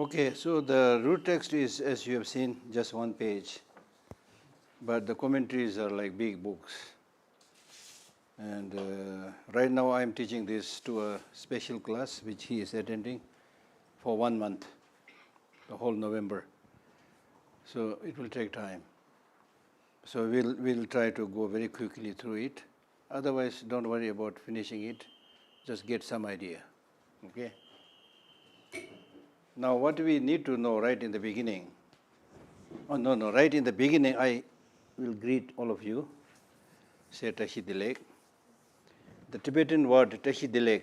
Okay, so the root text is, as you have seen, just one page, but the commentaries are like big books. And right now I am teaching this to a special class which he is attending for 1 month, the whole November. So it will take time. So we'll try to go very quickly through it. Otherwise, don't worry about finishing it. Just get some idea. Okay? Now, what we need to know right in the beginning, right in the beginning, I will greet all of you. Say Tashi Dilek. The Tibetan word Tashi Dilek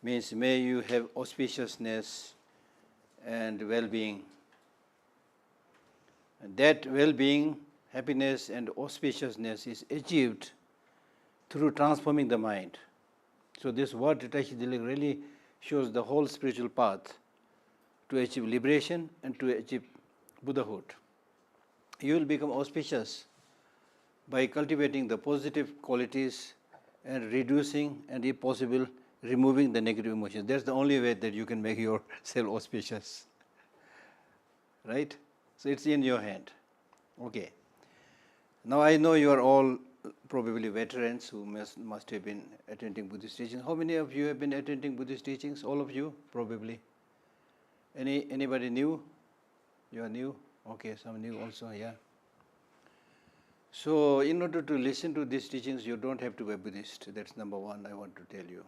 means may you have auspiciousness and well-being. And that well-being, happiness and auspiciousness is achieved through transforming the mind. So this word Tashi Dilek really shows the whole spiritual path to achieve liberation and to achieve Buddhahood. You will become auspicious by cultivating the positive qualities and reducing and, if possible, removing the negative emotions. That's the only way that you can make yourself auspicious. Right? So it's in your hand. Okay. Now I know you are all probably veterans who must have been attending Buddhist teachings. How many of you have been attending Buddhist teachings? All of you, probably. Anybody new? You are new? Okay, some new also, yeah. So in order to listen to these teachings, you don't have to be a Buddhist. That's number one I want to tell you.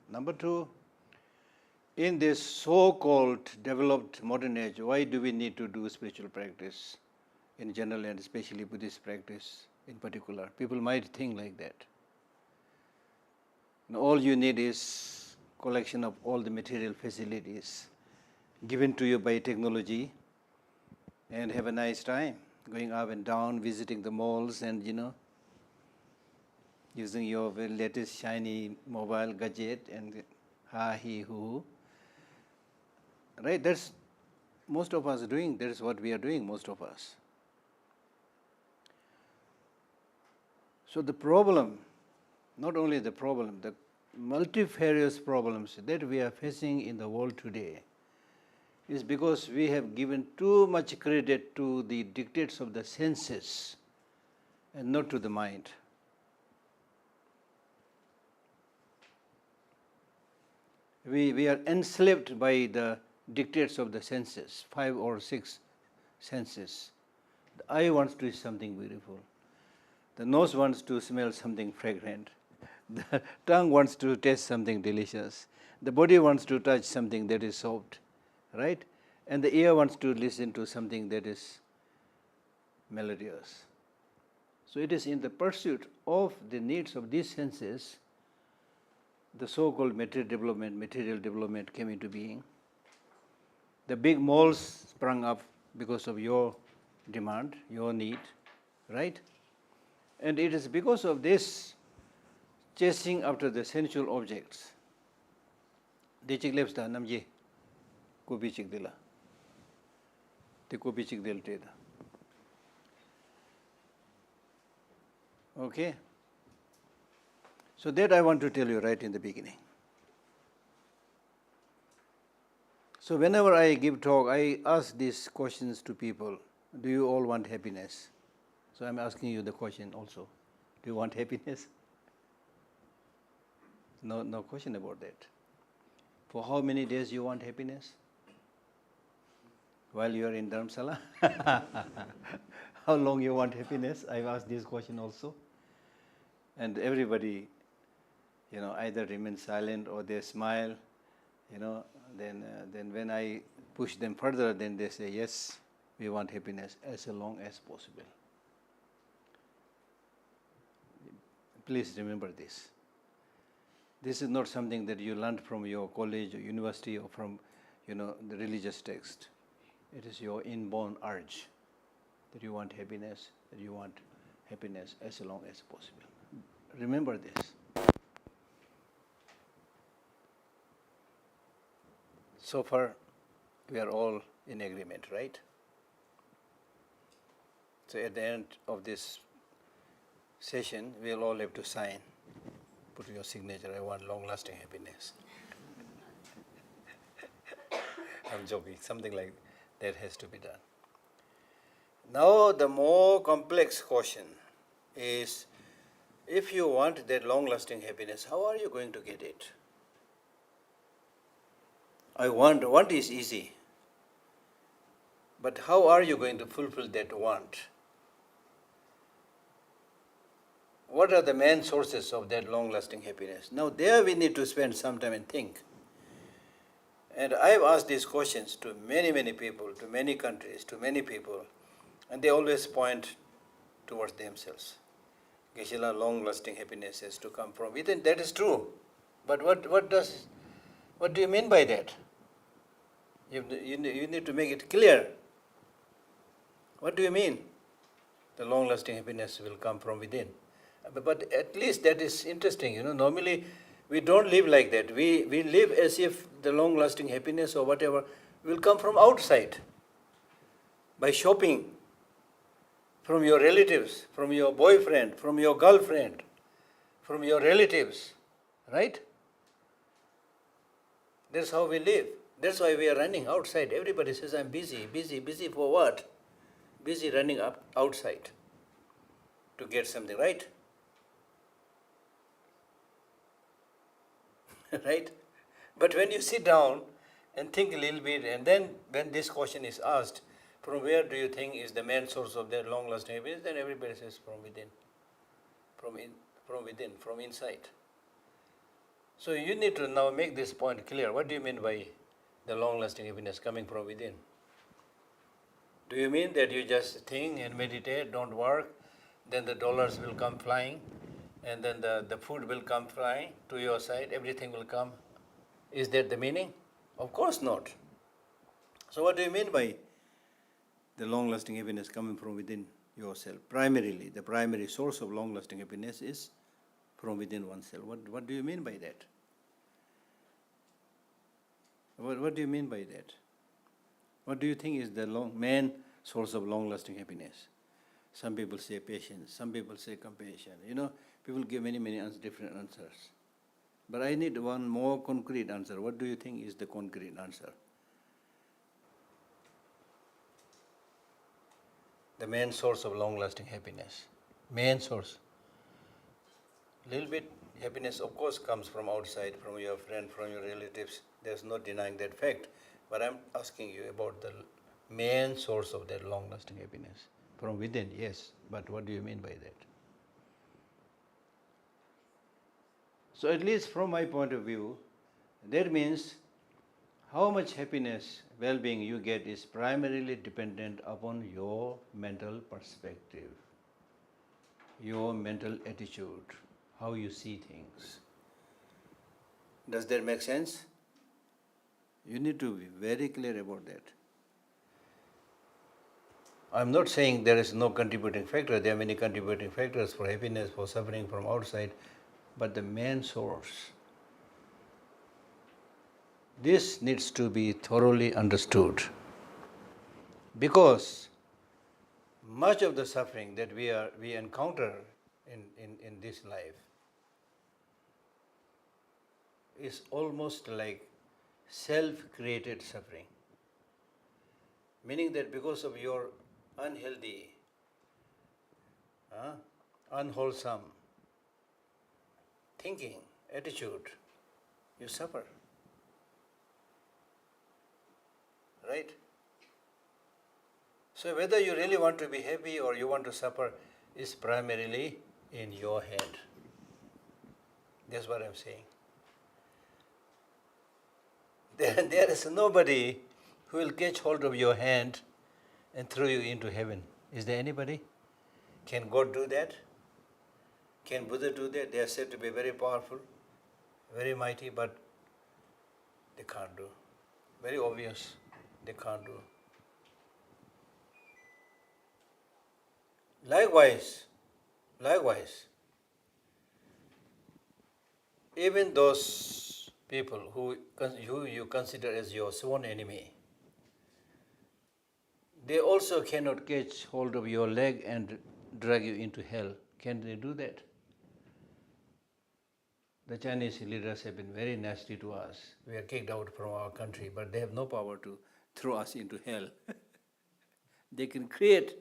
Number two, in this so-called developed modern age, why do we need to do spiritual practice in general and especially Buddhist practice in particular? People might think like that. And all you need is collection of all the material facilities given to you by technology and have a nice time going up and down, visiting the malls and, using your very latest shiny mobile gadget and ha, he, hoo. Right? That's most of us doing. That is what we are doing, most of us. So the problem, not only the problem, the multifarious problems that we are facing in the world today is because we have given too much credit to the dictates of the senses and not to the mind. We are enslaved by the dictates of the senses, 5 or 6 senses. The eye wants to see something beautiful. The nose wants to smell something fragrant. The tongue wants to taste something delicious. The body wants to touch something that is soft, right? And the ear wants to listen to something that is melodious. So it is in the pursuit of the needs of these senses the so-called material development came into being. The big malls sprung up because of your demand, your need, right? And it is because of this chasing after the sensual objects. Dechik lepsta namje kopi chik dila. Te kopi chik del teda. Okay? So that I want to tell you right in the beginning. So whenever I give talk, I ask these questions to people. Do you all want happiness? So I'm asking you the question also. Do you want happiness? No question about that. For how many days you want happiness? While you are in Dharamsala? How long you want happiness? I've asked this question also. And everybody, either remain silent or they smile, then when I push them further, then they say, yes, we want happiness as long as possible. Please remember this. This is not something that you learned from your college or university or from, the religious text. It is your inborn urge that you want happiness, as long as possible. Remember this. So far, we are all in agreement, right? So at the end of this session, we'll all have to sign. Put your signature, I want long-lasting happiness. I'm joking, something like that has to be done. Now the more complex question is, if you want that long-lasting happiness, how are you going to get it? Want is easy, but how are you going to fulfill that want? What are the main sources of that long-lasting happiness? Now there we need to spend some time and think. And I've asked these questions to many, many people, to many countries, to many people, and they always point towards themselves. Geshe Lhakdor, long-lasting happiness has to come from within. That is true. But what do you mean by that? You need to make it clear. What do you mean? The long-lasting happiness will come from within. But at least that is interesting. Normally we don't live like that. We live as if the long-lasting happiness or whatever will come from outside. By shopping, from your relatives, from your boyfriend, from your girlfriend, from your relatives, right? That's how we live. That's why we are running outside. Everybody says, I'm busy. Busy for what? Busy running up outside to get something, right? Right? But when you sit down and think a little bit, and then when this question is asked, from where do you think is the main source of their long-lasting happiness? Then everybody says from within, from inside. So you need to now make this point clear. What do you mean by the long-lasting happiness coming from within? Do you mean that you just think and meditate, don't work, then the dollars will come flying, and then the food will come flying to your side, everything will come? Is that the meaning? Of course not. So what do you mean by the long-lasting happiness coming from within yourself? Primarily, the primary source of long-lasting happiness is from within oneself. What do you mean by that? What do you mean by that? What do you think is the main source of long-lasting happiness? Some people say patience, some people say compassion. People give many different answers. But I need one more concrete answer. What do you think is the concrete answer? The main source of long-lasting happiness. Main source. Little bit happiness, of course, comes from outside, from your friend, from your relatives. There's no denying that fact. But I'm asking you about the main source of that long-lasting happiness. From within, yes. But what do you mean by that? So at least from my point of view, that means how much happiness, well-being you get is primarily dependent upon your mental perspective, your mental attitude, how you see things. Does that make sense? You need to be very clear about that. I'm not saying there is no contributing factor. There are many contributing factors for happiness, for suffering from outside, but the main source, this needs to be thoroughly understood, because much of the suffering that we encounter in this life is almost like self-created suffering, meaning that because of your unhealthy, unwholesome thinking, attitude, you suffer. Right? So whether you really want to be happy or you want to suffer is primarily in your head. That's what I'm saying. There is nobody who will catch hold of your hand and throw you into heaven. Is there anybody? Can God do that? Can Buddha do that? They are said to be very powerful, very mighty, but they can't do. Very obvious, they can't do. Likewise, even those people who you consider as your sworn enemy, they also cannot catch hold of your leg and drag you into hell. Can they do that? the Chinese leaders have been very nasty to us. We are kicked out from our country, but they have no power to throw us into hell. They can create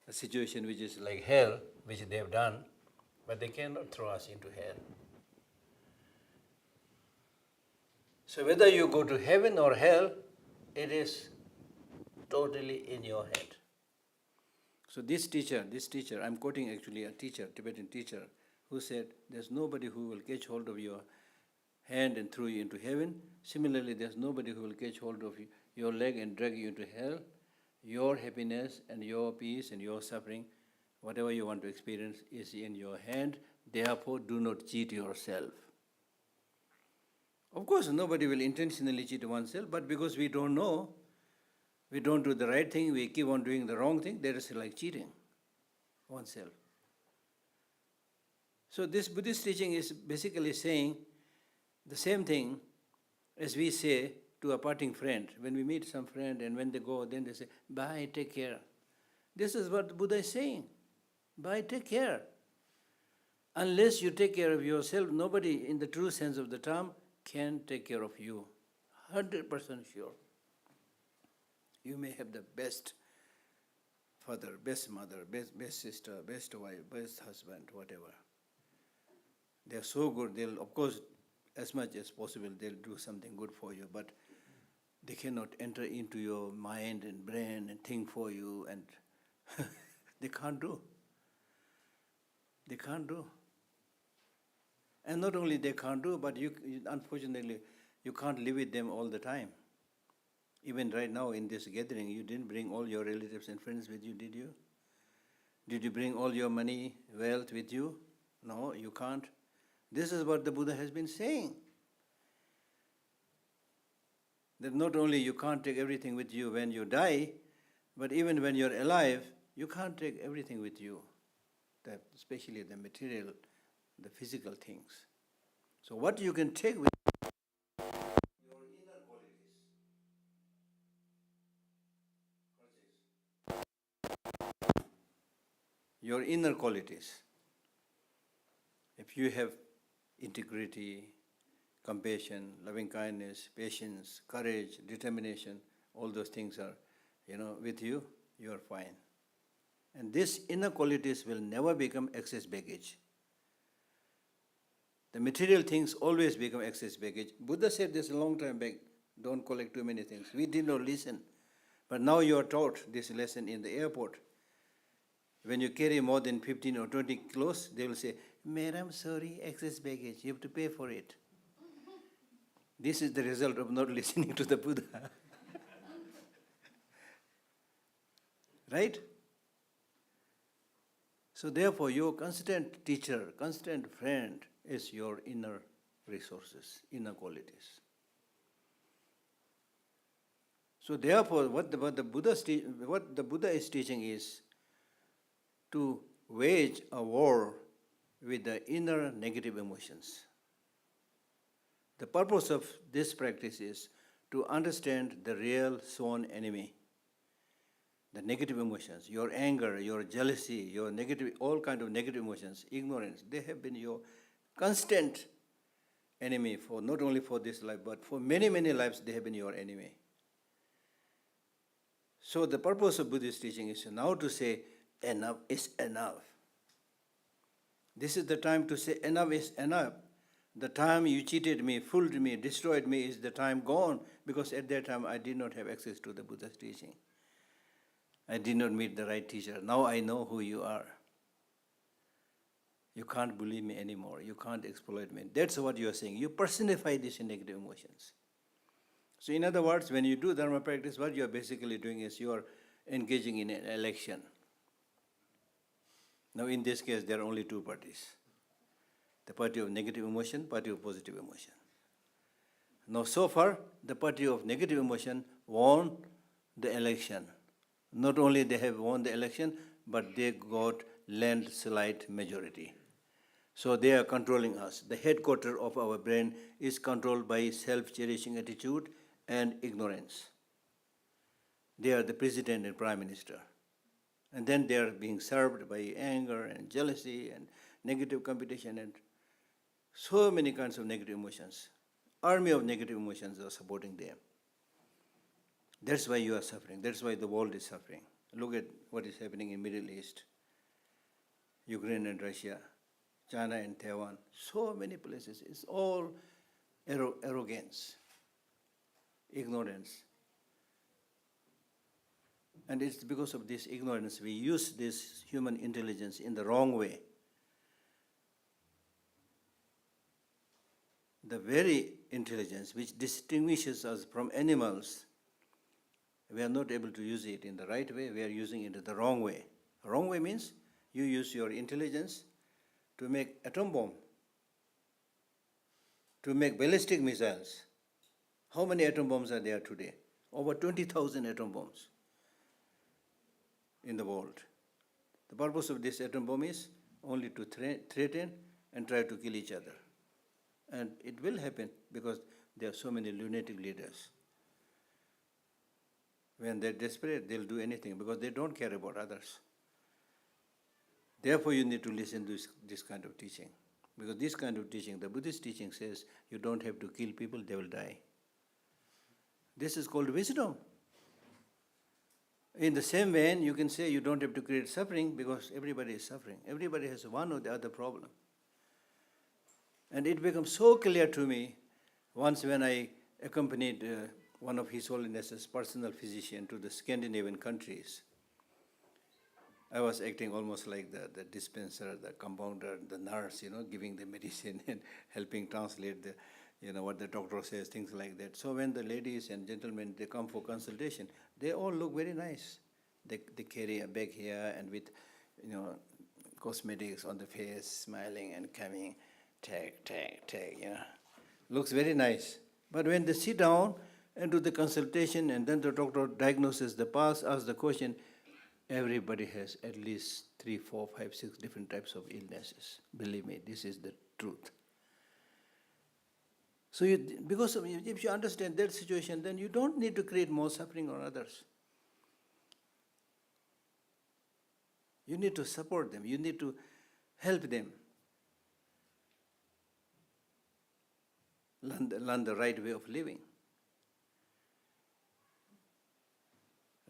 a situation which is like hell, which they have done, but they cannot throw us into hell. So whether you go to heaven or hell, it is totally in your head. So this teacher, I'm quoting actually a teacher, Tibetan teacher, who said, there's nobody who will catch hold of your hand and throw you into heaven. Similarly, there's nobody who will catch hold of your leg and drag you into hell. Your happiness and your peace and your suffering, whatever you want to experience, is in your hand. Therefore, do not cheat yourself. Of course, nobody will intentionally cheat oneself, but because we don't know, we don't do the right thing, we keep on doing the wrong thing, that is like cheating oneself. So this Buddhist teaching is basically saying the same thing as we say to a parting friend. When we meet some friend and when they go, then they say, bye, take care. This is what Buddha is saying. Bye, take care. Unless you take care of yourself, nobody in the true sense of the term can take care of you. 100% sure. You may have the best father, best mother, best sister, best wife, best husband, whatever. They are so good, they'll, of course, as much as possible, they'll do something good for you, but they cannot enter into your mind and brain and think for you, and they can't do. They can't do. And not only they can't do, but unfortunately, you can't live with them all the time. Even right now in this gathering, you didn't bring all your relatives and friends with you, did you? Did you bring all your money, wealth with you? No, you can't. This is what the Buddha has been saying. That not only you can't take everything with you when you die, but even when you're alive, you can't take everything with you, especially the material, the physical things. So what you can take with your inner qualities. Your inner qualities. If you have integrity, compassion, loving kindness, patience, courage, determination, all those things are, with you, you are fine. And these inner qualities will never become excess baggage. The material things always become excess baggage. Buddha said this a long time back, don't collect too many things. We did not listen. But now you are taught this lesson in the airport. When you carry more than 15 or 20 clothes, they will say, Madam, sorry, excess baggage, you have to pay for it. This is the result of not listening to the Buddha. Right? So therefore, your constant teacher, constant friend is your inner resources, inner qualities. So therefore, what the Buddha is teaching is to wage a war with the inner negative emotions. The purpose of this practice is to understand the real sworn enemy, the negative emotions, your anger, your jealousy, your negative, all kind of negative emotions, ignorance. They have been your constant enemy for not only for this life, but for many, many lives. They have been your enemy. So the purpose of Buddhist teaching is now to say, enough is enough. This is the time to say, enough is enough. The time you cheated me, fooled me, destroyed me is the time gone, because at that time I did not have access to the Buddha's teaching. I did not meet the right teacher. Now I know who you are. You can't bully me anymore. You can't exploit me. That's what you are saying. You personify these negative emotions. So in other words, when you do Dharma practice, what you are basically doing is you are engaging in an election. Now in this case, there are only two parties. The party of negative emotion, party of positive emotion. Now so far, the party of negative emotion won the election. Not only they have won the election, but they got landslide majority. So they are controlling us. The headquarters of our brain is controlled by self-cherishing attitude and ignorance. They are the president and prime minister. And then they are being served by anger and jealousy and negative competition. And So many kinds of negative emotions. Army of negative emotions are supporting them. That's why you are suffering. That's why the world is suffering. Look at what is happening in Middle East, Ukraine and Russia, China and Taiwan. So many places. It's all arrogance, ignorance. And it's because of this ignorance we use this human intelligence in the wrong way. The very intelligence which distinguishes us from animals, we are not able to use it in the right way, we are using it in the wrong way. Wrong way means you use your intelligence to make atom bomb, to make ballistic missiles. How many atom bombs are there today? Over 20,000 atom bombs in the world. The purpose of this atom bomb is only to threaten and try to kill each other. And it will happen because there are so many lunatic leaders. When they're desperate, they'll do anything because they don't care about others. Therefore, you need to listen to this kind of teaching. Because this kind of teaching, the Buddhist teaching says, you don't have to kill people, they will die. This is called wisdom. In the same vein, you can say you don't have to create suffering because everybody is suffering. Everybody has one or the other problem. And it becomes so clear to me once when I accompanied one of His Holiness's personal physician to the Scandinavian countries. I was acting almost like the dispenser, the compounder, the nurse, giving the medicine and helping translate what the doctor says, things like that. So when the ladies and gentlemen, they come for consultation, they all look very nice. They carry a bag here and with, cosmetics on the face, smiling and coming, tag, looks very nice. But when they sit down and do the consultation and then the doctor diagnoses the past, asks the question, everybody has at least 3, 4, 5, 6 different types of illnesses. Believe me, this is the truth. So if you understand that situation, then you don't need to create more suffering on others. You need to support them. You need to help them. Learn the right way of living.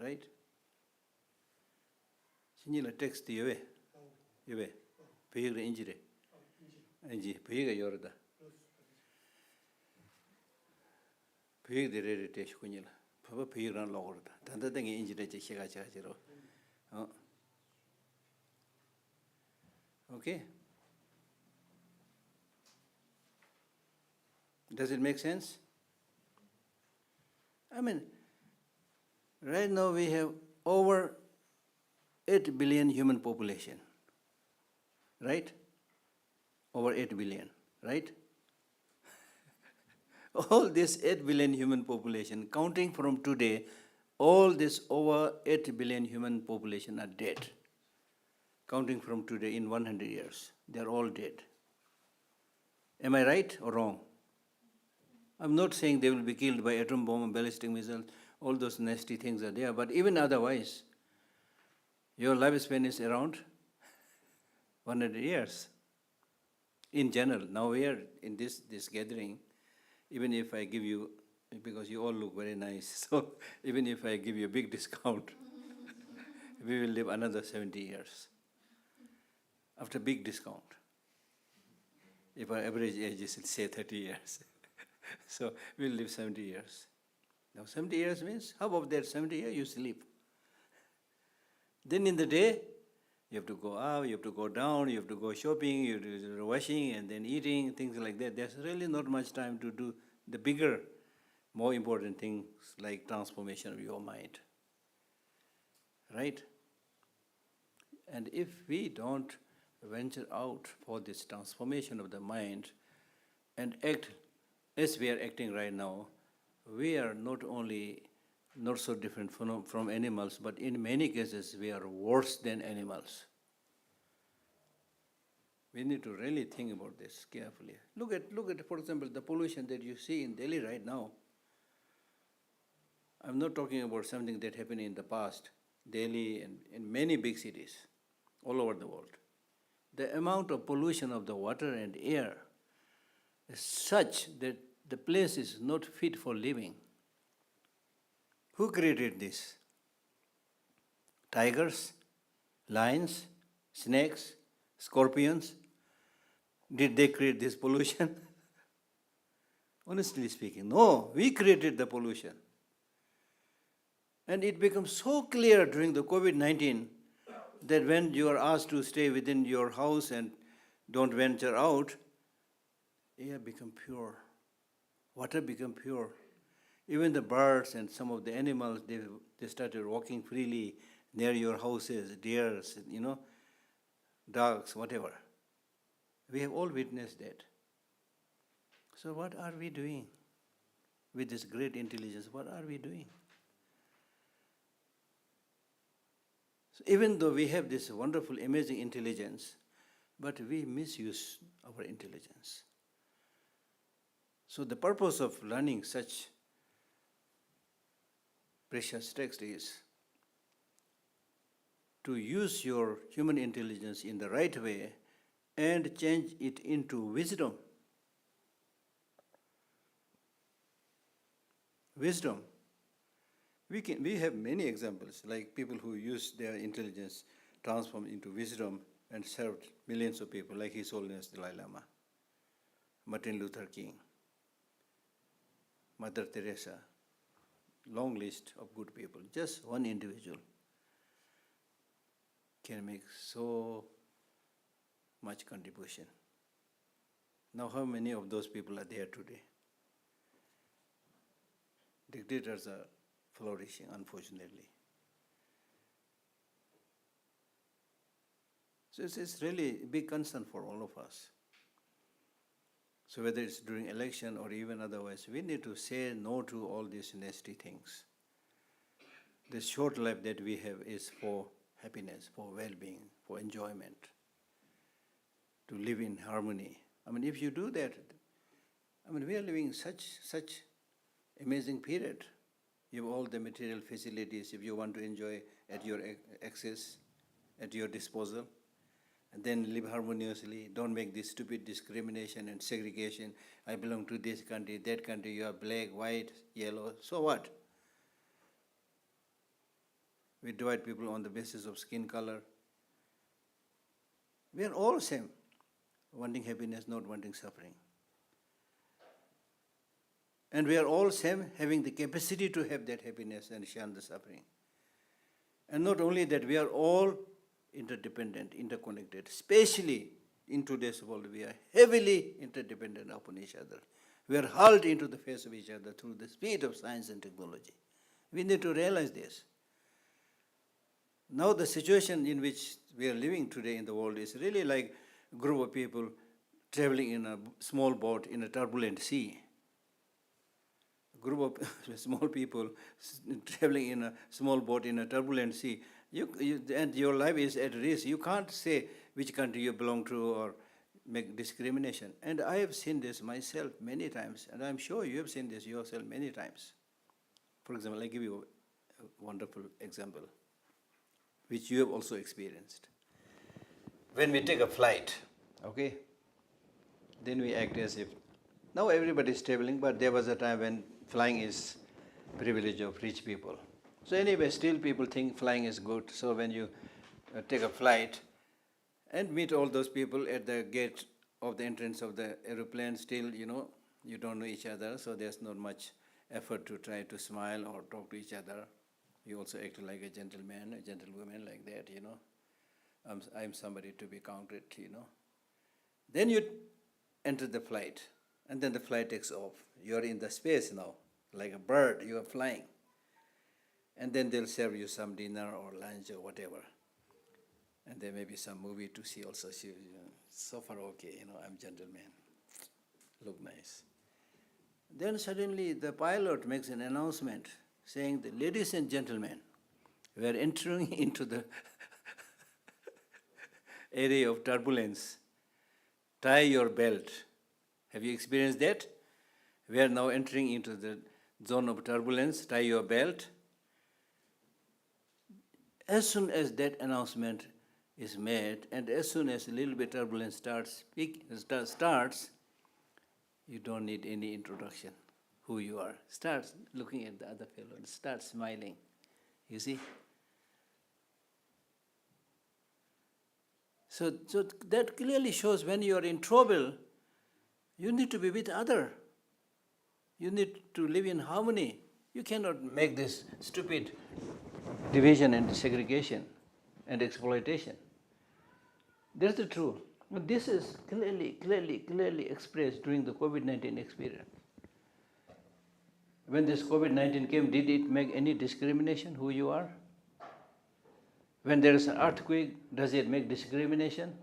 Right? 신이라 text 요에 베이그라 인지래 인지 베이가 요르다 베이그데레레 테시군이라 바바 베이그란 로거다 단다등에 인지래 제시가 제가지로 Okay? Does it make sense? I mean, right now we have over 8 billion human population, right? Over 8 billion, right? All this 8 billion human population, counting from today, all this over 8 billion human population are dead. Counting from today in 100 years, they are all dead. Am I right or wrong? I'm not saying they will be killed by atom bomb and ballistic missiles, all those nasty things are there, but even otherwise, your lifespan is around 100 years. In general, now we are in this gathering, even if I give you, because you all look very nice, so even if I give you a big discount, we will live another 70 years. After big discount. If our average age is, say, 30 years. So we'll live 70 years. Now 70 years means, how about that 70 years you sleep? Then in the day, you have to go up, you have to go down, you have to go shopping, you have to do washing and then eating, things like that. There's really not much time to do the bigger, more important things like transformation of your mind. Right? And if we don't venture out for this transformation of the mind and act as we are acting right now, we are not only not so different from animals, but in many cases we are worse than animals. We need to really think about this carefully. Look at, for example, the pollution that you see in Delhi right now. I'm not talking about something that happened in the past, Delhi and in many big cities all over the world. The amount of pollution of the water and air, is such that the place is not fit for living. Who created this? Tigers, lions, snakes, scorpions? Did they create this pollution? Honestly speaking, no, we created the pollution. And it becomes so clear during the COVID-19 that when you are asked to stay within your house and don't venture out, air become pure, water become pure. Even the birds and some of the animals, they started walking freely near your houses, deers, dogs, whatever. We have all witnessed that. So what are we doing with this great intelligence? What are we doing? So even though we have this wonderful, amazing intelligence, but we misuse our intelligence. So the purpose of learning such precious text is to use your human intelligence in the right way and change it into wisdom. Wisdom. We have many examples, like people who use their intelligence, transformed into wisdom and served millions of people, like His Holiness Dalai Lama, Martin Luther King, Mother Teresa. Long list of good people. Just one individual can make so much contribution. Now how many of those people are there today? Dictators are flourishing, unfortunately. So it's really a big concern for all of us. So whether it's during election or even otherwise, we need to say no to all these nasty things. The short life that we have is for happiness, for well-being, for enjoyment, to live in harmony. I mean, if you do that, we are living such amazing period. You have all the material facilities if you want to enjoy at your access, at your disposal. And then live harmoniously. Don't make this stupid discrimination and segregation. I belong to this country, that country, you are black, white, yellow. So what? We divide people on the basis of skin color. We are all same, wanting happiness, not wanting suffering. And we are all same, having the capacity to have that happiness and shun the suffering. And not only that, we are all interdependent, interconnected. Especially in today's world, we are heavily interdependent upon each other. We are hurled into the face of each other through the speed of science and technology. We need to realize this. Now the situation in which we are living today in the world is really like a group of people traveling in a small boat in a turbulent sea. A group of small people traveling in a small boat in a turbulent sea. And your life is at risk. You can't say which country you belong to or make discrimination. And I have seen this myself many times, and I'm sure you have seen this yourself many times. For example, I give you a wonderful example, which you have also experienced. When we take a flight, okay, then we act as if, now everybody is traveling, but there was a time when flying is privilege of rich people. So anyway, still people think flying is good. So when you take a flight and meet all those people at the gate of the entrance of the aeroplane, still, you don't know each other, so there's not much effort to try to smile or talk to each other. You also act like a gentleman, a gentlewoman like that, I'm somebody to be counted, Then you enter the flight, and then the flight takes off. You're in the space now, like a bird, you are flying. And then they'll serve you some dinner or lunch or whatever. And there may be some movie to see also. So far okay, I'm gentleman. Look nice. Then suddenly the pilot makes an announcement saying, that, ladies and gentlemen, we are entering into the area of turbulence. Tie your belt. Have you experienced that? We are now entering into the zone of turbulence. Tie your belt. As soon as that announcement is made, and as soon as a little bit turbulence starts, You don't need any introduction, who you are. Start looking at the other fellow and start smiling. You see? So that clearly shows when you are in trouble, you need to be with other. You need to live in harmony. You cannot make this stupid division and segregation and exploitation. That's the truth. But this is clearly expressed during the COVID-19 experience. When this COVID-19 came, did it make any discrimination who you are? When there is an earthquake, does it make discrimination?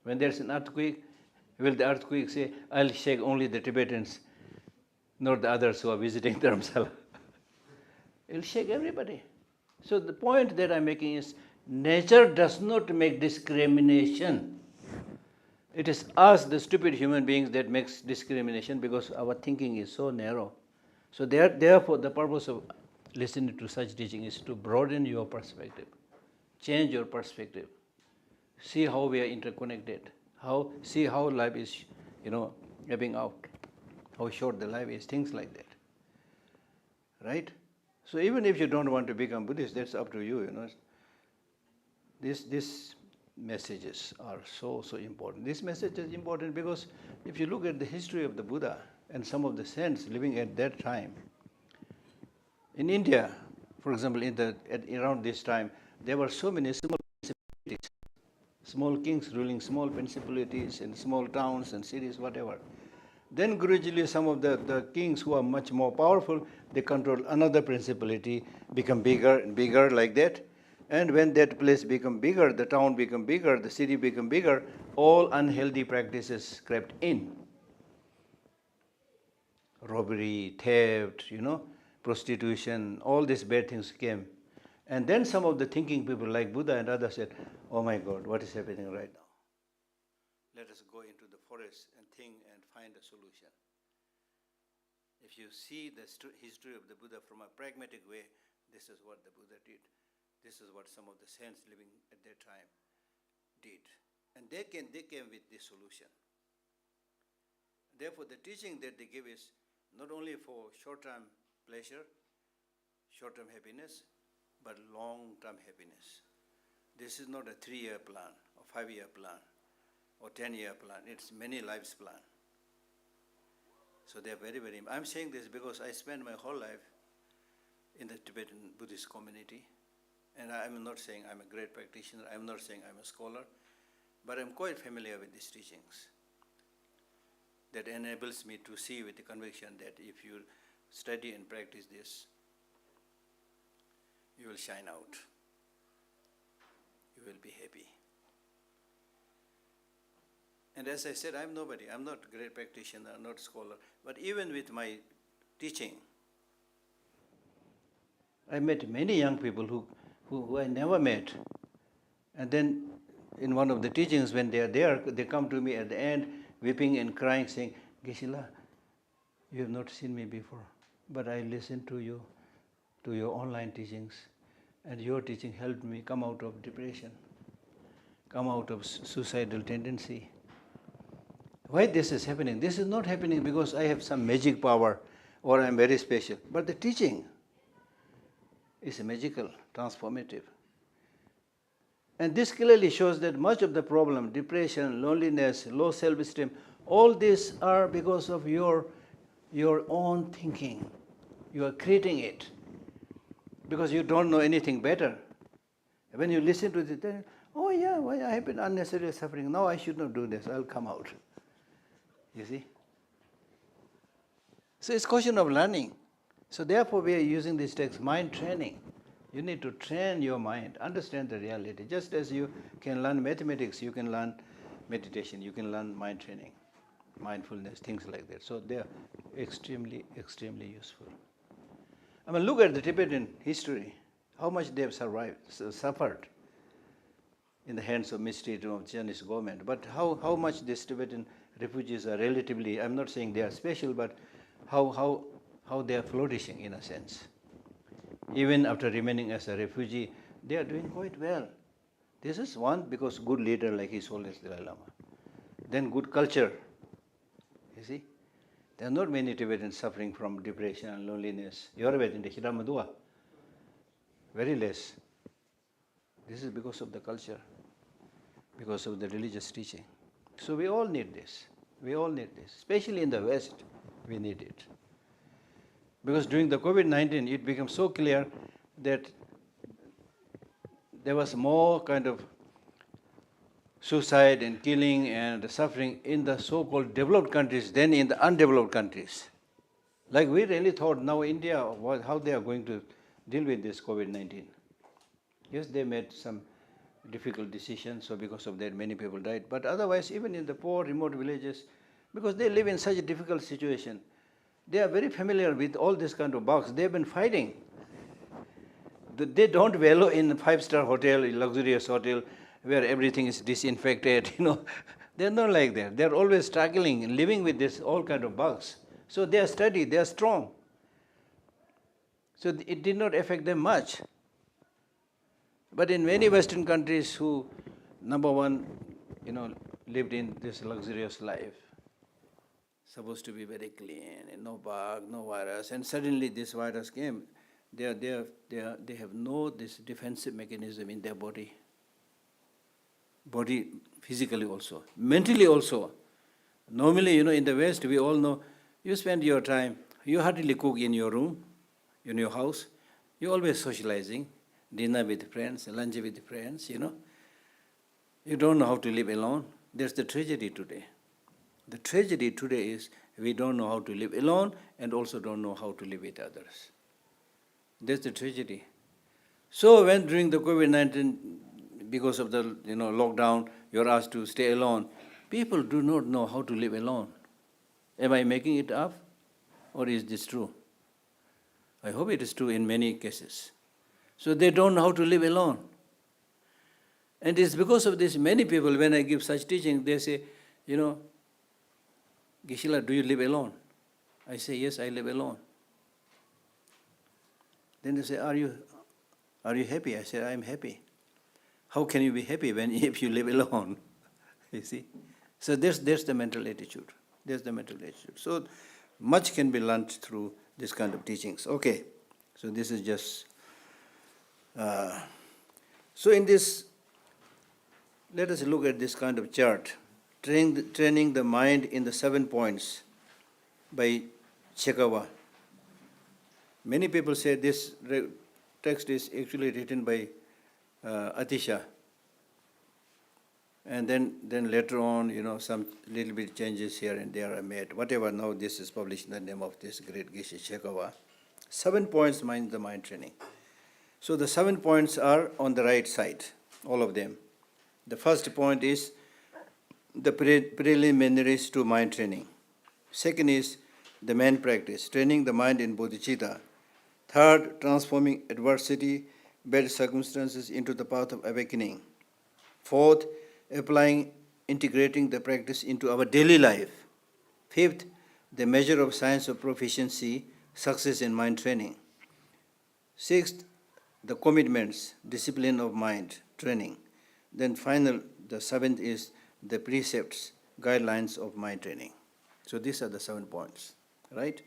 When there is an earthquake, will the earthquake say, I'll shake only the Tibetans, not the others who are visiting Dharamsala? It will shake everybody. So the point that I'm making is, nature does not make discrimination. It is us, the stupid human beings, that makes discrimination because our thinking is so narrow. So therefore, the purpose of listening to such teaching is to broaden your perspective, change your perspective, see how we are interconnected, see how life is, ebbing out, how short the life is, things like that. Right? So even if you don't want to become Buddhist, that's up to you. These messages are so important. This message is important because if you look at the history of the Buddha and some of the saints living at that time, in India, for example, around this time, there were so many small principalities, small kings ruling small principalities in small towns and cities, whatever. Then gradually some of the kings who are much more powerful, they control another principality, become bigger and bigger like that. And when that place become bigger, the town become bigger, the city become bigger, all unhealthy practices crept in. Robbery, theft, prostitution, all these bad things came. And then some of the thinking people like Buddha and others said, oh my God, what is happening right now? Let us go into the forest and think and find a solution. If you see the history of the Buddha from a pragmatic way, this is what the Buddha did. This is what some of the saints living at that time did. And they came with this solution. Therefore, the teaching that they give is not only for short-term pleasure, short-term happiness, but long-term happiness. This is not a 3-year plan, or 5-year plan, or 10-year plan. It's many lives plan. So they are very, very... I'm saying this because I spent my whole life in the Tibetan Buddhist community. And I'm not saying I'm a great practitioner, I'm not saying I'm a scholar, but I'm quite familiar with these teachings. That enables me to see with the conviction that if you study and practice this, you will shine out. You will be happy. And as I said, I'm nobody. I'm not a great practitioner, not a scholar. But even with my teaching, I met many young people who I never met. And then in one of the teachings, when they are there, they come to me at the end, weeping and crying, saying, Geshe-la, you have not seen me before, but I listened to you, to your online teachings, and your teaching helped me come out of depression, come out of suicidal tendency. Why this is happening? This is not happening because I have some magic power or I'm very special, but the teaching is magical, transformative. And this clearly shows that much of the problem, depression, loneliness, low self-esteem, all these are because of your own thinking. You are creating it because you don't know anything better. When you listen to it, then, oh yeah, why I have been unnecessarily suffering. Now I should not do this. I'll come out. You see? So it's a question of learning. So therefore we are using this text, mind training. You need to train your mind, understand the reality. Just as you can learn mathematics, you can learn meditation, you can learn mind training, mindfulness, things like that. So they are extremely, extremely useful. I mean, look at the Tibetan history, how much they have suffered in the hands of mistreatment of Chinese government. But how much these Tibetan refugees are relatively, I'm not saying they are special, but how they are flourishing in a sense. Even after remaining as a refugee, they are doing quite well. This is one, because good leader like His Holiness Dalai Lama. Then good culture, you see. There are not many Tibetans suffering from depression and loneliness. Very less. This is because of the culture, because of the religious teaching. So we all need this. We all need this. Especially in the West, we need it. Because during the COVID-19, it became so clear that there was more kind of suicide and killing and suffering in the so-called developed countries than in the undeveloped countries. Like we really thought now India, how they are going to deal with this COVID-19. Yes, they made some difficult decisions, so because of that many people died. But otherwise, even in the poor remote villages, because they live in such a difficult situation, they are very familiar with all this kind of bugs. They have been fighting. They don't wallow in a 5-star hotel, a luxurious hotel, where everything is disinfected, They're not like that. They're always struggling, living with this all kind of bugs. So they are steady, they are strong. So it did not affect them much. But in many Western countries who, number one, lived in this luxurious life, supposed to be very clean, and no bug, no virus, and suddenly this virus came, they have no this defensive mechanism in their body physically also, mentally also. Normally, in the West, we all know, you spend your time, you hardly cook in your room, in your house, you're always socializing, dinner with friends, lunch with friends, You don't know how to live alone. That's the tragedy today. The tragedy today is we don't know how to live alone and also don't know how to live with others. That's the tragedy. So when during the COVID-19, because of the lockdown, you're asked to stay alone, people do not know how to live alone. Am I making it up, or is this true? I hope it is true in many cases. So they don't know how to live alone. And it's because of this, many people, when I give such teaching, they say, Geshe, do you live alone? I say, yes, I live alone. Then they say, are you happy? I say, I am happy. How can you be happy if you live alone? You see? So there's the mental attitude. There's the mental attitude. So much can be learned through this kind of teachings. Okay, so this is just... so in this, let us look at this kind of chart. Training the mind in the 7 points by CHEKHAWA. Many people say this text is actually written by Atisha. And then later on, some little bit changes here and there are made. Whatever, now this is published in the name of this great Geshe CHEKHAWA. 7 points the mind training. So the 7 points are on the right side, all of them. The first point is the preliminaries to mind training. Second is the main practice, training the mind in Bodhichitta. Third, transforming adversity, bad circumstances into the path of awakening. Fourth, integrating the practice into our daily life. Fifth, the measure of science of proficiency, success in mind training. Sixth, the commitments, discipline of mind training. Then final, the 7th is the precepts, guidelines of mind training. So these are the 7 points, right?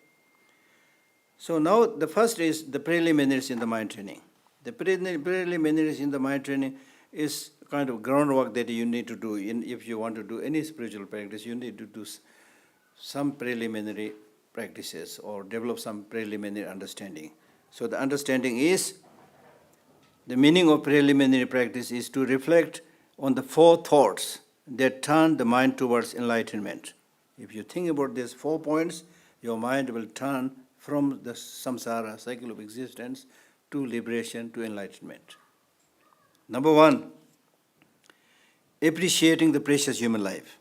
So now the first is the preliminaries in the mind training. The preliminaries in the mind training is kind of groundwork that you need to do. If you want to do any spiritual practice, you need to do some preliminary practices or develop some preliminary understanding. So the understanding is, the meaning of preliminary practice is to reflect on the 4 thoughts that turn the mind towards enlightenment. If you think about these 4 points, your mind will turn from the samsara, cycle of existence, to liberation, to enlightenment. Number 1, appreciating the precious human life.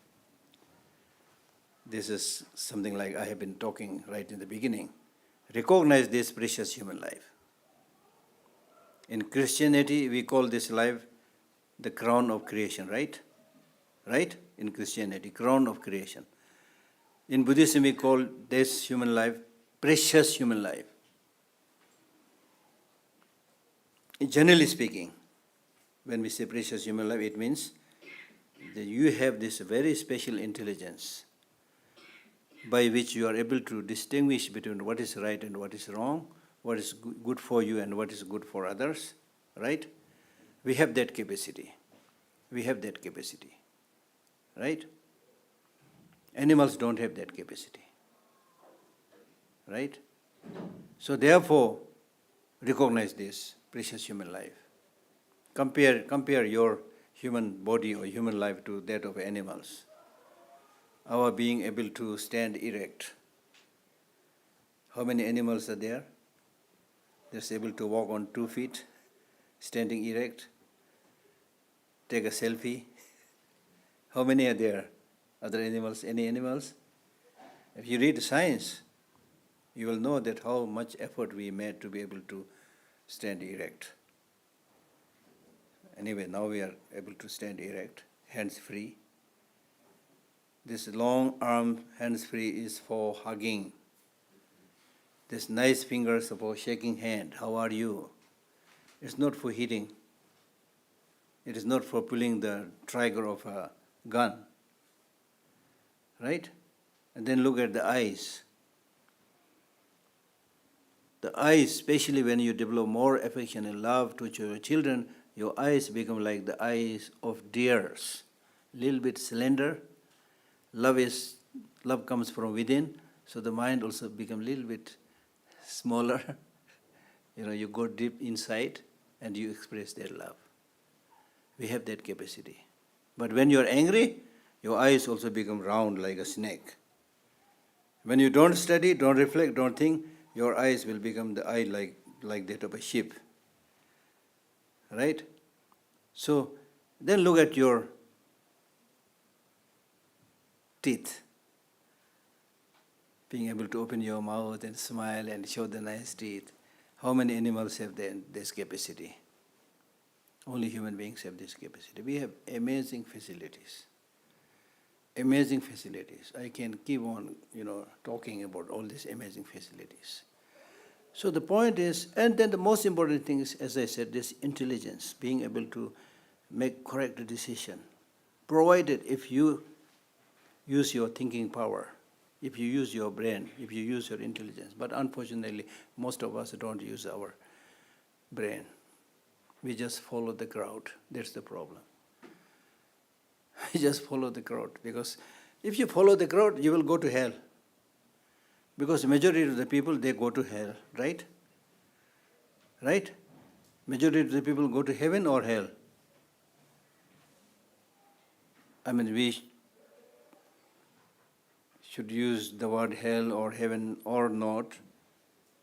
This is something like I have been talking right in the beginning. Recognize this precious human life. In Christianity, we call this life the crown of creation, right? Right? In Christianity, crown of creation. In Buddhism, we call this human life precious human life. Generally speaking, when we say precious human life, it means that you have this very special intelligence. by which you are able to distinguish between what is right and what is wrong, what is good for you and what is good for others, right? We have that capacity. We have that capacity, right? Animals don't have that capacity, right? So therefore, recognize this precious human life. Compare your human body or human life to that of animals. Our being able to stand erect. How many animals are there? They're able to walk on 2 feet, standing erect, take a selfie. How many are there? Other animals? Any animals? If you read science, you will know that how much effort we made to be able to stand erect. Anyway, now we are able to stand erect, hands free. This long arm, hands free, is for hugging. This nice fingers are for shaking hand. How are you? It's not for hitting. It is not for pulling the trigger of a gun. Right? And then look at the eyes. The eyes, especially when you develop more affection and love to your children, your eyes become like the eyes of deers. Little bit slender. Love comes from within, so the mind also becomes a little bit smaller. You go deep inside and you express their love. We have that capacity. But when you are angry, your eyes also become round like a snake. When you don't study, don't reflect, don't think, your eyes will become the eye like that of a sheep. Right? So then look at your teeth. Being able to open your mouth and smile and show the nice teeth. How many animals have this capacity? Only human beings have this capacity. We have amazing facilities. Amazing facilities. I can keep on, talking about all these amazing facilities. So the point is, and then the most important thing is, as I said, this intelligence, being able to make correct decision. Provided if you use your thinking power, if you use your brain, if you use your intelligence. But unfortunately, most of us don't use our brain. We just follow the crowd. That's the problem. We just follow the crowd. Because if you follow the crowd, you will go to hell. Because the majority of the people, they go to hell, right? Right? Majority of the people go to heaven or hell. We should use the word hell or heaven or not.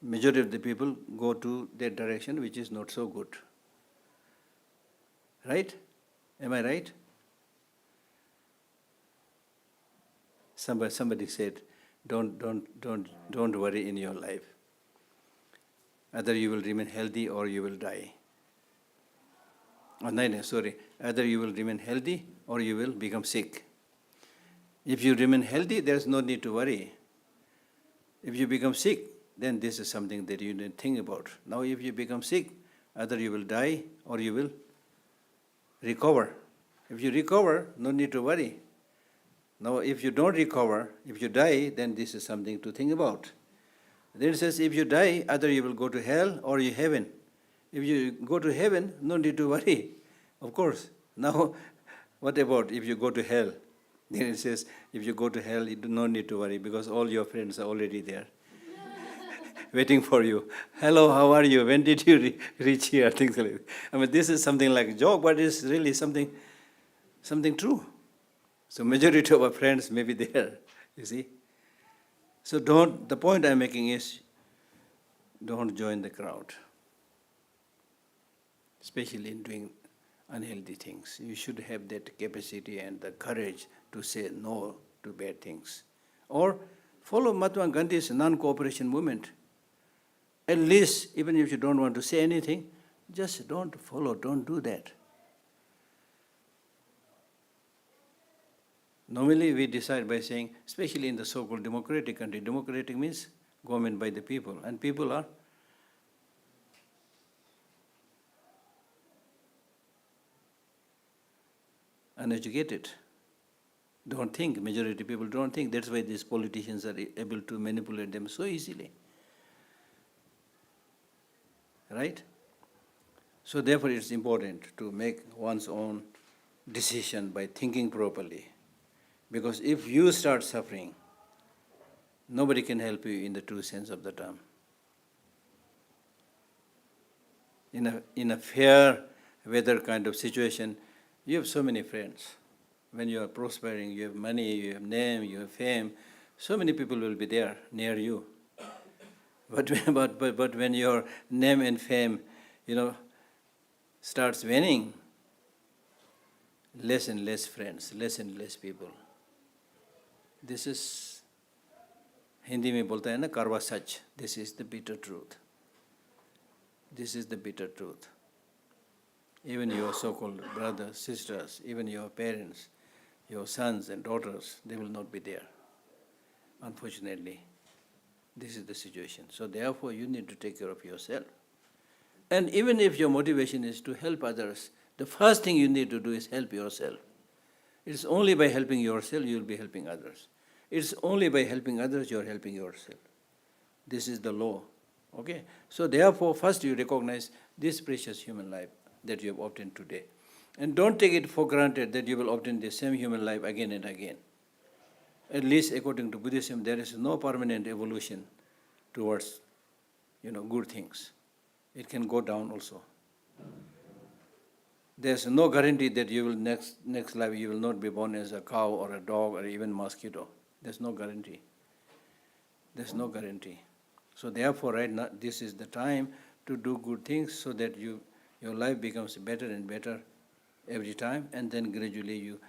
Majority of the people go to that direction, which is not so good. Right? Am I right? Somebody said, don't worry in your life. Either you will remain healthy or you will die. Either you will remain healthy or you will become sick. If you remain healthy, there is no need to worry. If you become sick, then this is something that you need to think about. Now if you become sick, either you will die or you will recover. If you recover, no need to worry. Now if you don't recover, if you die, then this is something to think about. Then it says, if you die, either you will go to hell or you heaven. If you go to heaven, no need to worry. Of course. Now, what about if you go to hell? Then it says, if you go to hell, you do not need to worry because all your friends are already there, waiting for you. Hello, how are you? When did you reach here? Things like that. This is something like a joke, but it's really something true. So majority of our friends may be there, you see. So the point I'm making is, don't join the crowd, especially in doing unhealthy things. You should have that capacity and the courage to say no to bad things. Or follow Mahatma Gandhi's non-cooperation movement. At least, even if you don't want to say anything, just don't follow, don't do that. Normally we decide by saying, especially in the so-called democratic country, democratic means government by the people, and people are uneducated. don't think, majority people don't think. That's why these politicians are able to manipulate them so easily. Right? So therefore it's important to make one's own decision by thinking properly. Because if you start suffering, nobody can help you in the true sense of the term. In a fair weather kind of situation, you have so many friends. When you are prospering, you have money, you have name, you have fame, so many people will be there near you. But when your name and fame, starts waning, less and less friends, less and less people. This is, Hindi में बोलता है ना karwa sach. This is the bitter truth. This is the bitter truth. Even your so-called brothers, sisters, even your parents, your sons and daughters, they will not be there. Unfortunately, this is the situation. So therefore, you need to take care of yourself. And even if your motivation is to help others, the first thing you need to do is help yourself. It's only by helping yourself you will be helping others. It's only by helping others you are helping yourself. This is the law. Okay? So therefore, first you recognize this precious human life that you have obtained today. And don't take it for granted that you will obtain the same human life again and again. At least according to Buddhism, there is no permanent evolution towards, good things. It can go down also. There's no guarantee that you will next life you will not be born as a cow or a dog or even mosquito. There's no guarantee. There's no guarantee. So therefore, right now, this is the time to do good things so that your life becomes better and better every time, and then gradually you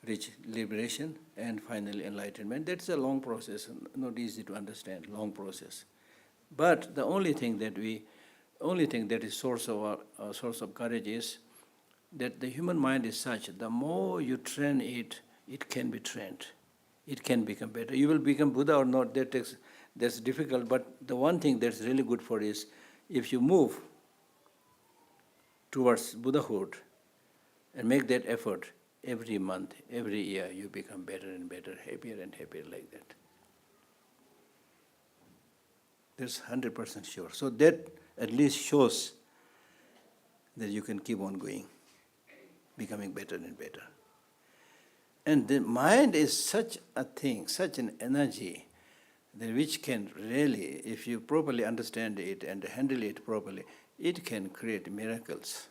reach liberation and finally enlightenment. That's a long process, not easy to understand, long process. But the only thing that is source of courage is that the human mind is such, the more you train it, it can be trained. It can become better. You will become Buddha or not, that's difficult, but the one thing that's really good for is, if you move towards Buddhahood and make that effort, every month, every year, you become better and better, happier and happier like that. That's 100% sure. So that at least shows that you can keep on going, becoming better and better. And the mind is such a thing, such an energy, that which can really, if you properly understand it and handle it properly, it can create miracles.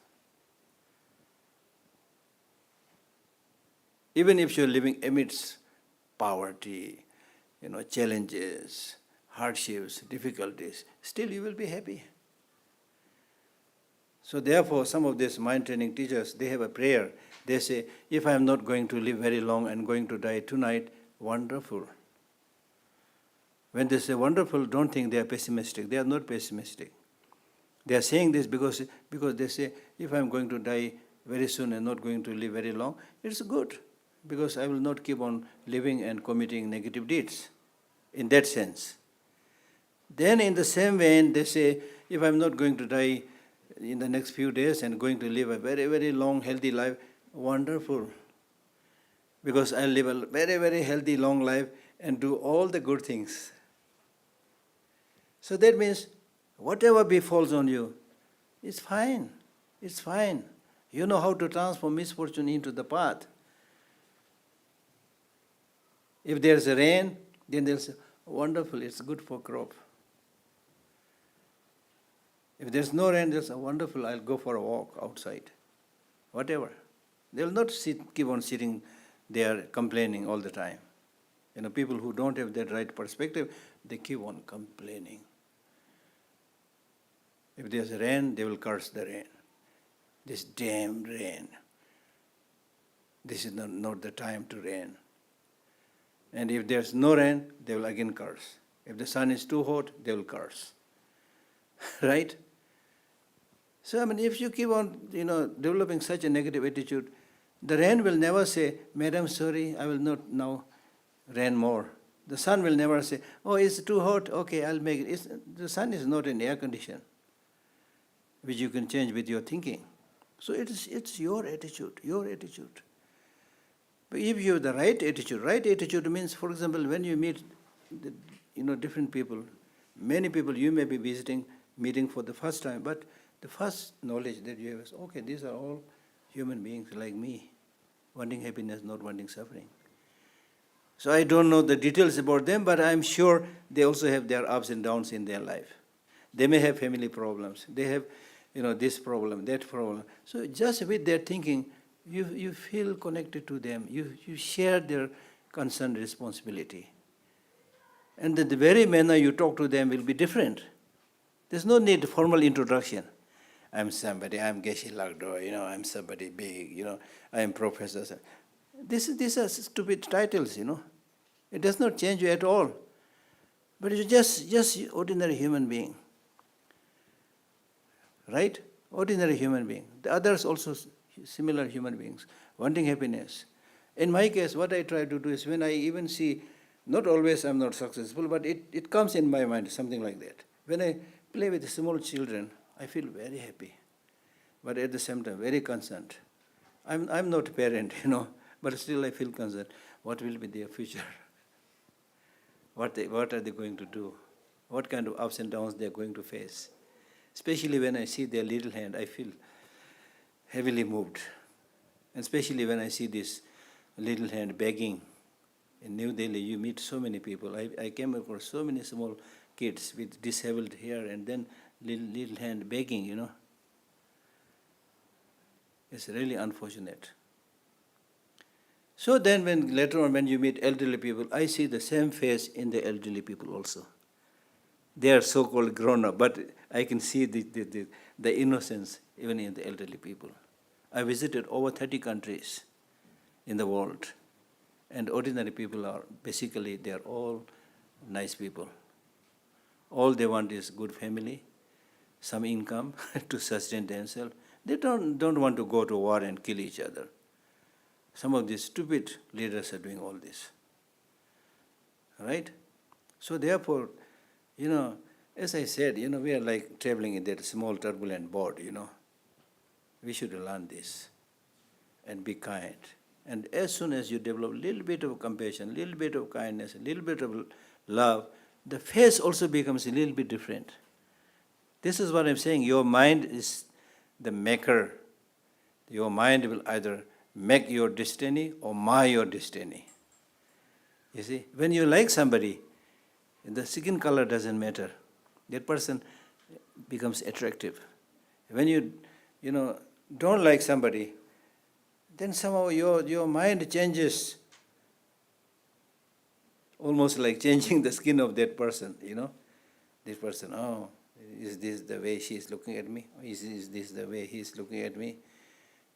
Even if you're living amidst poverty, challenges, hardships, difficulties, still you will be happy. So therefore, some of these mind training teachers, they have a prayer. They say, if I am not going to live very long and going to die tonight, wonderful. When they say wonderful, don't think they are pessimistic. They are not pessimistic. They are saying this because they say, if I am going to die very soon and not going to live very long, it's good, because I will not keep on living and committing negative deeds, in that sense. Then in the same vein, they say, if I am not going to die in the next few days and going to live a very, very long, healthy life, wonderful. Because I'll live a very, very healthy, long life and do all the good things. So that means whatever befalls on you, it's fine. It's fine. You know how to transform misfortune into the path. If there's a rain, then they'll say, wonderful, it's good for crop. If there's no rain, they'll say, wonderful, I'll go for a walk outside. Whatever. They'll not keep on sitting there complaining all the time. People who don't have that right perspective, they keep on complaining. If there's rain, they will curse the rain. This damn rain. This is not the time to rain. And if there's no rain, they will again curse. If the sun is too hot, they will curse. Right? So, if you keep on, developing such a negative attitude, the rain will never say, Madam, sorry, I will not now rain more. The sun will never say, oh, it's too hot, okay, I'll make it. The sun is not an air condition, which you can change with your thinking. So it's your attitude, your attitude. But if you have the right attitude means, for example, when you meet different people, many people you may be meeting for the first time, but the first knowledge that you have is, okay, these are all human beings like me, wanting happiness, not wanting suffering. So I don't know the details about them, but I'm sure they also have their ups and downs in their life. They may have family problems. They have, this problem, that problem. So just with their thinking, you feel connected to them. You share their concern, responsibility. And the very manner you talk to them will be different. There's no need for formal introduction. I'm somebody, I'm Geshe Lhakdor, I'm somebody big, I'm professor. These are stupid titles, It does not change you at all. But you're just ordinary human being. Right? Ordinary human being. The others also similar human beings, wanting happiness. In my case, what I try to do is when I even see, not always I'm not successful, but it comes in my mind, something like that. When I play with small children, I feel very happy, but at the same time very concerned. I'm not a parent, but still I feel concerned. What will be their future? What are they going to do? What kind of ups and downs they are going to face? Especially when I see their little hand, I feel heavily moved. And especially when I see this little hand begging. In New Delhi, you meet so many people. I came across so many small kids with disabled hair and then little hand begging, It's really unfortunate. So then later on when you meet elderly people, I see the same face in the elderly people also. They are so-called grown-up, but I can see the innocence even in the elderly people. I visited over 30 countries in the world, and ordinary people they are all nice people. All they want is good family, some income to sustain themselves. They don't want to go to war and kill each other. Some of these stupid leaders are doing all this. Right? So therefore, as I said, we are like traveling in that small turbulent boat, We should learn this and be kind. And as soon as you develop a little bit of compassion, a little bit of kindness, a little bit of love, the face also becomes a little bit different. This is what I'm saying. Your mind is the maker. Your mind will either make your destiny or mar your destiny. You see, when you like somebody, the skin color doesn't matter. That person becomes attractive. When you don't like somebody, then somehow your mind changes, almost like changing the skin of that person, This person, is this the way she is looking at me? Is this the way he is looking at me?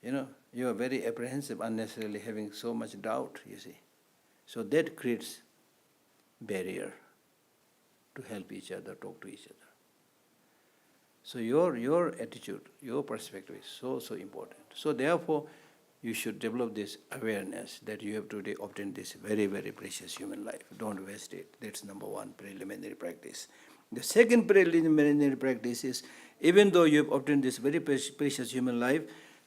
You are very apprehensive, unnecessarily having so much doubt, you see. So that creates barrier to help each other, talk to each other. So your attitude, your perspective is so important. So therefore, you should develop this awareness that you have today obtained this very, very precious human life. Don't waste it. That's number one, preliminary practice. The second preliminary practice is, even though you have obtained this very precious human life,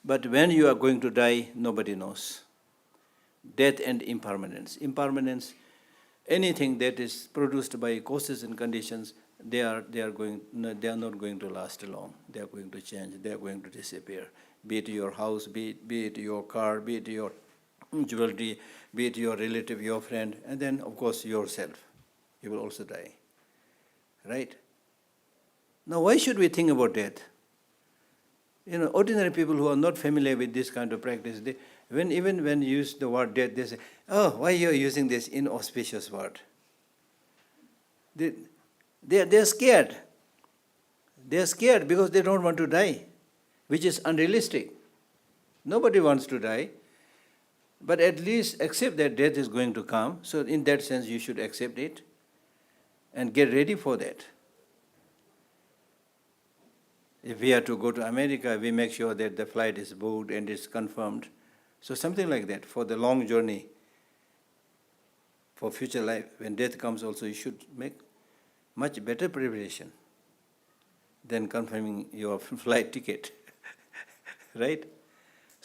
but when you are going to die, nobody knows. Death and impermanence. Impermanence, anything that is produced by causes and conditions, they are not going to last long. They are going to change. They are going to disappear. Be it your house, be it your car, be it your jewelry, be it your relative, your friend, and then of course yourself. You will also die. Right? Now why should we think about death? Ordinary people who are not familiar with this kind of practice, even when you use the word death, they say, "Oh, why you are using this inauspicious word?" They are scared. They are scared because they don't want to die, which is unrealistic. Nobody wants to die, but at least accept that death is going to come. So in that sense, you should accept it and get ready for that. If we are to go to America, we make sure that the flight is booked and it's confirmed. So something like that for the long journey, for future life. When death comes also, you should make much better preparation than confirming your flight ticket. Right?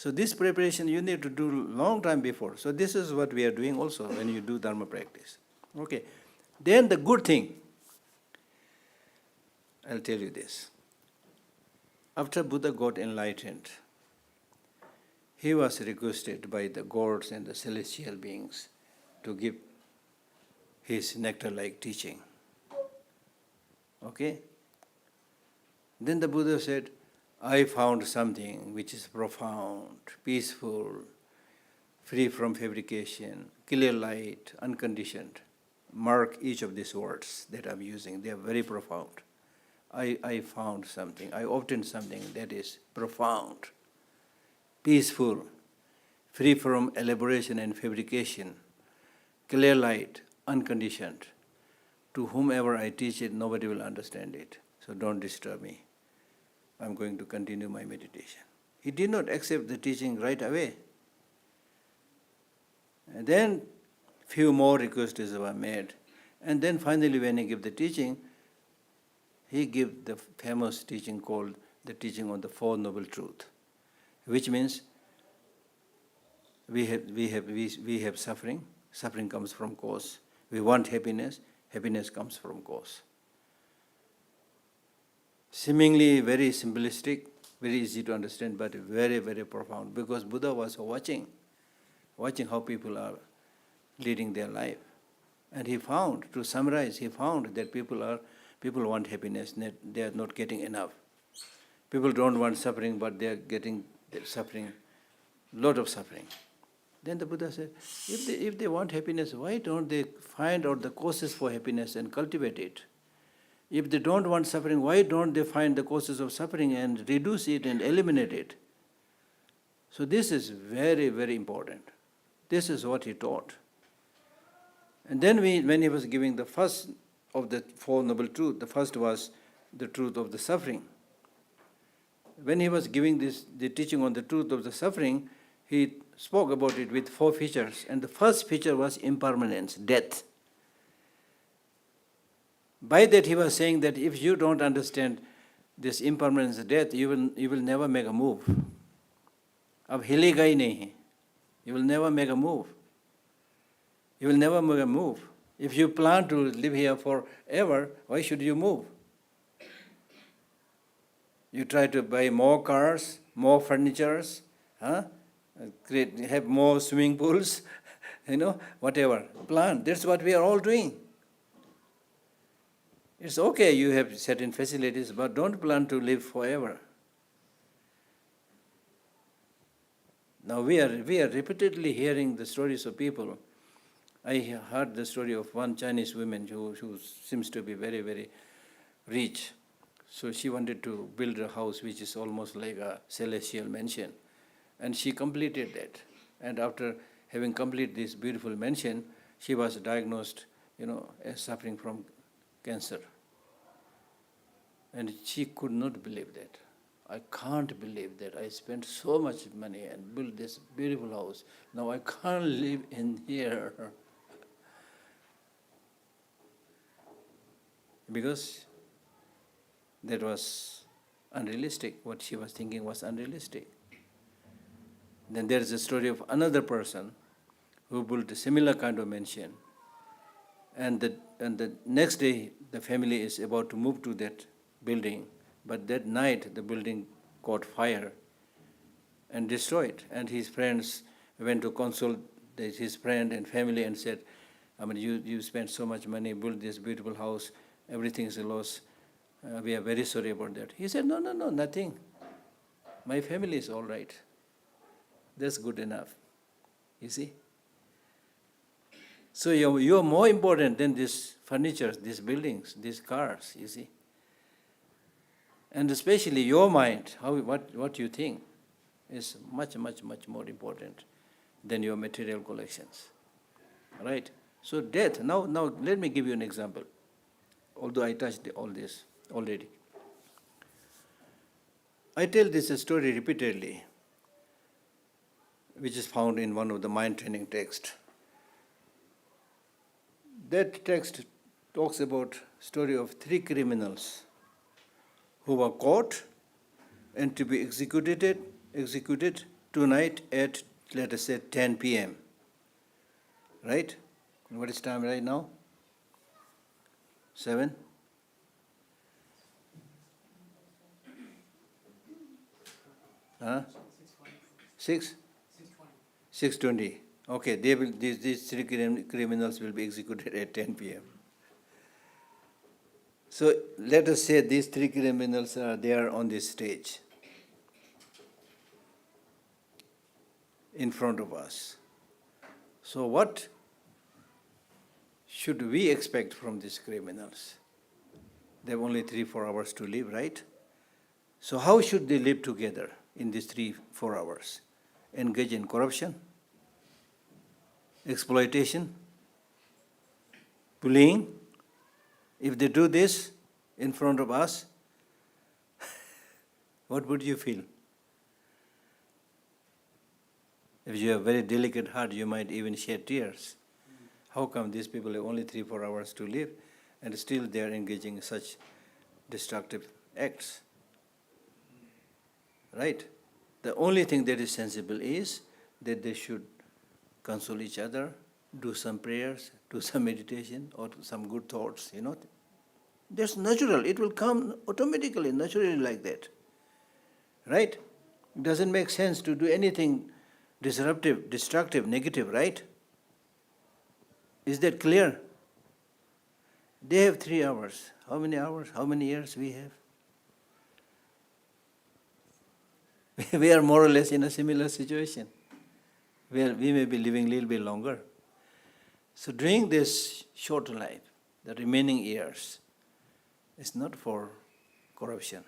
So this preparation you need to do long time before. So this is what we are doing also when you do Dharma practice. Okay. Then the good thing, I'll tell you this. After Buddha got enlightened, he was requested by the gods and the celestial beings to give his nectar-like teaching. Okay? Then the Buddha said, I found something which is profound, peaceful, free from fabrication, clear light, unconditioned. Mark each of these words that I'm using. They are very profound. I found something. I obtained something that is profound, peaceful, free from elaboration and fabrication, clear light, unconditioned. To whomever I teach it, nobody will understand it. So don't disturb me. I'm going to continue my meditation. He did not accept the teaching right away. And then few more requests were made. And then finally when he gave the teaching, he gave the famous teaching called the teaching on the Four Noble Truths, which means we have suffering. Suffering comes from cause. We want happiness. Happiness comes from cause. Seemingly very simplistic, very easy to understand, but very, very profound, because Buddha was watching how people are leading their life. And he found, to summarize, he found that people want happiness, they are not getting enough. People don't want suffering, but they are getting suffering, lot of suffering. Then the Buddha said, if they want happiness, why don't they find out the causes for happiness and cultivate it? If they don't want suffering, why don't they find the causes of suffering and reduce it and eliminate it? So this is very, very important. This is what he taught. And then when he was giving the first of the Four Noble Truths, the first was the truth of the suffering. When he was giving the teaching on the truth of the suffering, he spoke about it with 4 features. And the first feature was impermanence, death. By that he was saying that if you don't understand this impermanence, death, you will never make a move. Ab hilega hi nahi. You will never make a move. You will never make a move. If you plan to live here forever, why should you move? You try to buy more cars, more furnitures, have more swimming pools, whatever. Plan. That's what we are all doing. It's okay, you have certain facilities, but don't plan to live forever. Now we are repeatedly hearing the stories of people. I heard the story of one Chinese woman who seems to be very, very rich. So she wanted to build a house which is almost like a celestial mansion. And she completed that. And after having completed this beautiful mansion, she was diagnosed, as suffering from cancer. And she could not believe that. I can't believe that I spent so much money and built this beautiful house. Now I can't live in here. Because that was unrealistic. What she was thinking was unrealistic. Then there is a story of another person who built a similar kind of mansion. And the next day, the family is about to move to that building. But that night, the building caught fire and destroyed. And his friends went to console his friend and family and said, you spent so much money, built this beautiful house, everything is a loss. We are very sorry about that. He said, no, nothing. My family is all right. That's good enough. You see? So you are more important than these furniture, these buildings, these cars, you see? And especially your mind, what you think, is much, much, much more important than your material collections. Right? So death, now let me give you an example, although I touched all this already. I tell this story repeatedly, which is found in one of the mind training texts. That text talks about story of 3 criminals who were caught and to be executed tonight at, let us say, 10 p.m. Right? What is time right now? 7? Huh? 6? 6:20. Okay, these three criminals will be executed at 10 p.m. So let us say these three criminals are there on this stage in front of us. So what should we expect from these criminals? They have only 3-4 hours to live, right? So how should they live together in these 3-4 hours? Engage in corruption, exploitation, bullying. If they do this in front of us, what would you feel? If you have a very delicate heart, you might even shed tears. How come these people have only 3-4 hours to live and still they are engaging in such destructive acts? Right? The only thing that is sensible is that they should console each other, do some prayers, do some meditation, or some good thoughts, That's natural. It will come automatically, naturally like that. Right? It doesn't make sense to do anything disruptive, destructive, negative, right? Is that clear? They have 3 hours. How many hours? How many years we have? We are more or less in a similar situation, where we may be living a little bit longer. So during this short life, the remaining years, is not for corruption,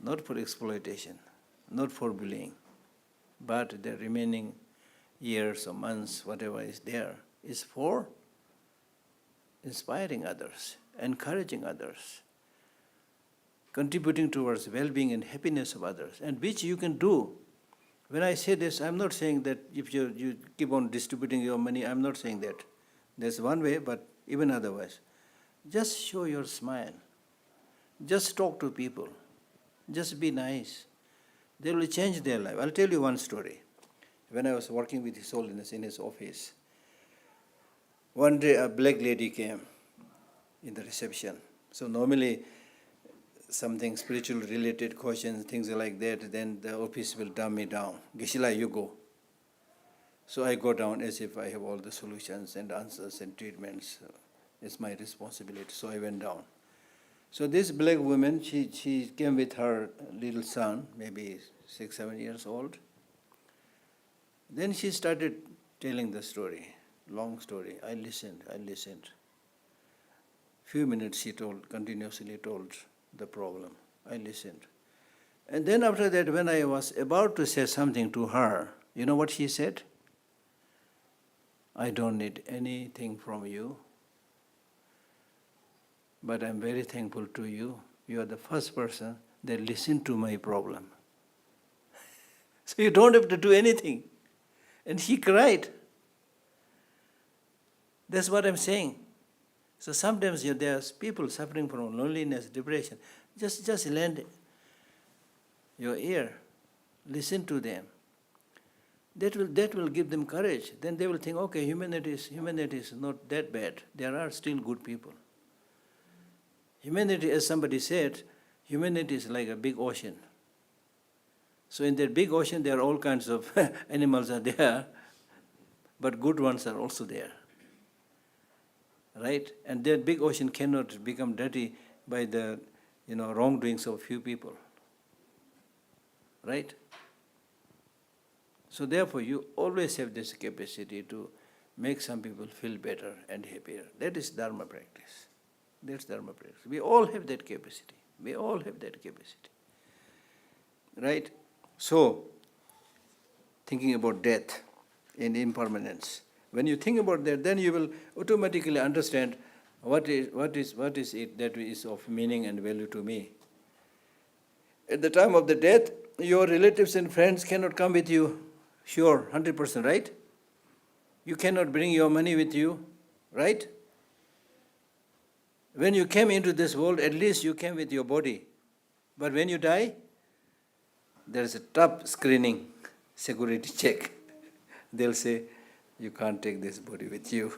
not for exploitation, not for bullying, but the remaining years or months, whatever is there, is for inspiring others, encouraging others, contributing towards well-being and happiness of others, and which you can do. When I say this, I'm not saying that if you keep on distributing your money, I'm not saying that. There's one way, but even otherwise. Just show your smile. Just talk to people. Just be nice. They will change their life. I'll tell you one story. When I was working with His Holiness in his office, one day a black lady came in the reception. So normally something spiritual related questions, things like that, then the office will dumb me down. Geshe, you go. So I go down as if I have all the solutions and answers and treatments. It's my responsibility. So I went down. So this black woman, she came with her little son, maybe 6-7 years old. Then she started telling the story, long story. I listened. Few minutes she continuously told the problem. I listened. And then after that, when I was about to say something to her, you know what she said? I don't need anything from you, but I'm very thankful to you. You are the first person that listened to my problem. So you don't have to do anything. And she cried. That's what I'm saying. So sometimes there's people suffering from loneliness, depression. Just lend your ear, listen to them. That will give them courage. Then they will think, okay, humanity is not that bad. There are still good people. Humanity, as somebody said, humanity is like a big ocean. So in that big ocean, there are all kinds of animals are there, but good ones are also there. Right? And that big ocean cannot become dirty by the wrongdoings of few people. Right? So therefore, you always have this capacity to make some people feel better and happier. That is Dharma practice. That's Dharma practice. We all have that capacity. Right? So, thinking about death and impermanence. When you think about that, then you will automatically understand what is it that is of meaning and value to me. At the time of the death, your relatives and friends cannot come with you. Sure, 100%, right? You cannot bring your money with you, right? When you came into this world, at least you came with your body. But when you die, there is a tough screening, security check. They'll say, you can't take this body with you.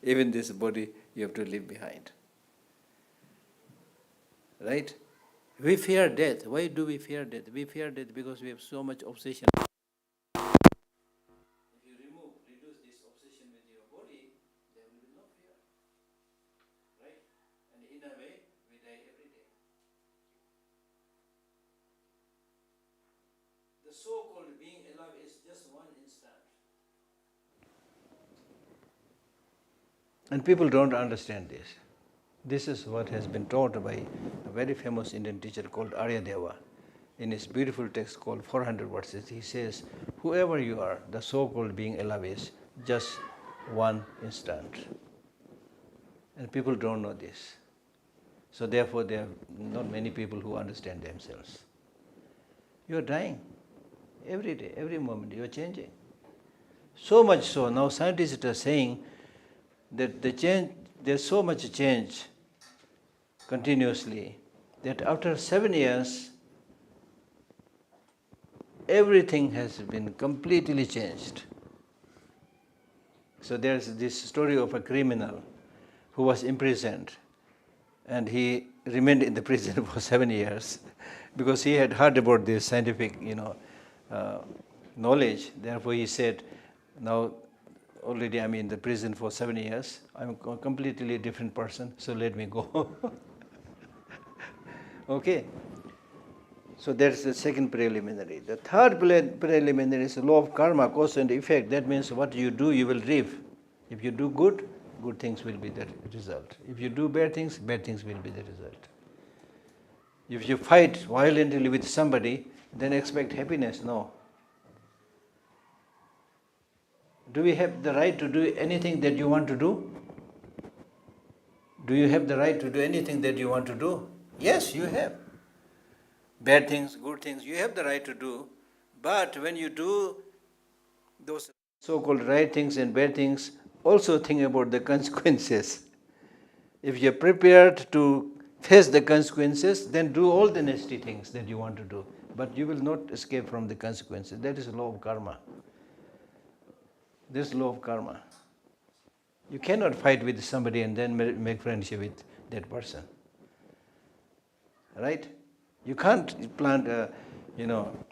Even this body you have to leave behind. Right? We fear death. Why do we fear death? We fear death because we have so much obsession. If you reduce this obsession with your body, there will be no fear. Right? And in a way, we die every day. The so-called being alive is just one instant. And people don't understand this. This is what has been taught by a very famous Indian teacher called Aryadeva. In his beautiful text called 400 Verses, he says, whoever you are, the so-called being alive is just one instant. And people don't know this. So therefore there are not many people who understand themselves. You are dying. Every day, every moment, you are changing. So much so, now scientists are saying that there's so much change continuously that after 7 years, everything has been completely changed. So there's this story of a criminal who was imprisoned, and he remained in the prison for 7 years because he had heard about this scientific, knowledge. Therefore he said, now already I'm in the prison for 7 years, I'm a completely different person, so let me go. Okay? So that's the second preliminary. The third preliminary is the law of karma, cause and effect. That means what you do, you will reap. If you do good, good things will be the result. If you do bad things will be the result. If you fight violently with somebody, then expect happiness. No. Do we have the right to do anything that you want to do? Do you have the right to do anything that you want to do? Yes, you have. Bad things, good things, you have the right to do. But when you do those so-called right things and bad things, also think about the consequences. If you're prepared to face the consequences, then do all the nasty things that you want to do. But you will not escape from the consequences. That is the law of karma. This law of karma. You cannot fight with somebody and then make friendship with that person. Right? You can't plant a,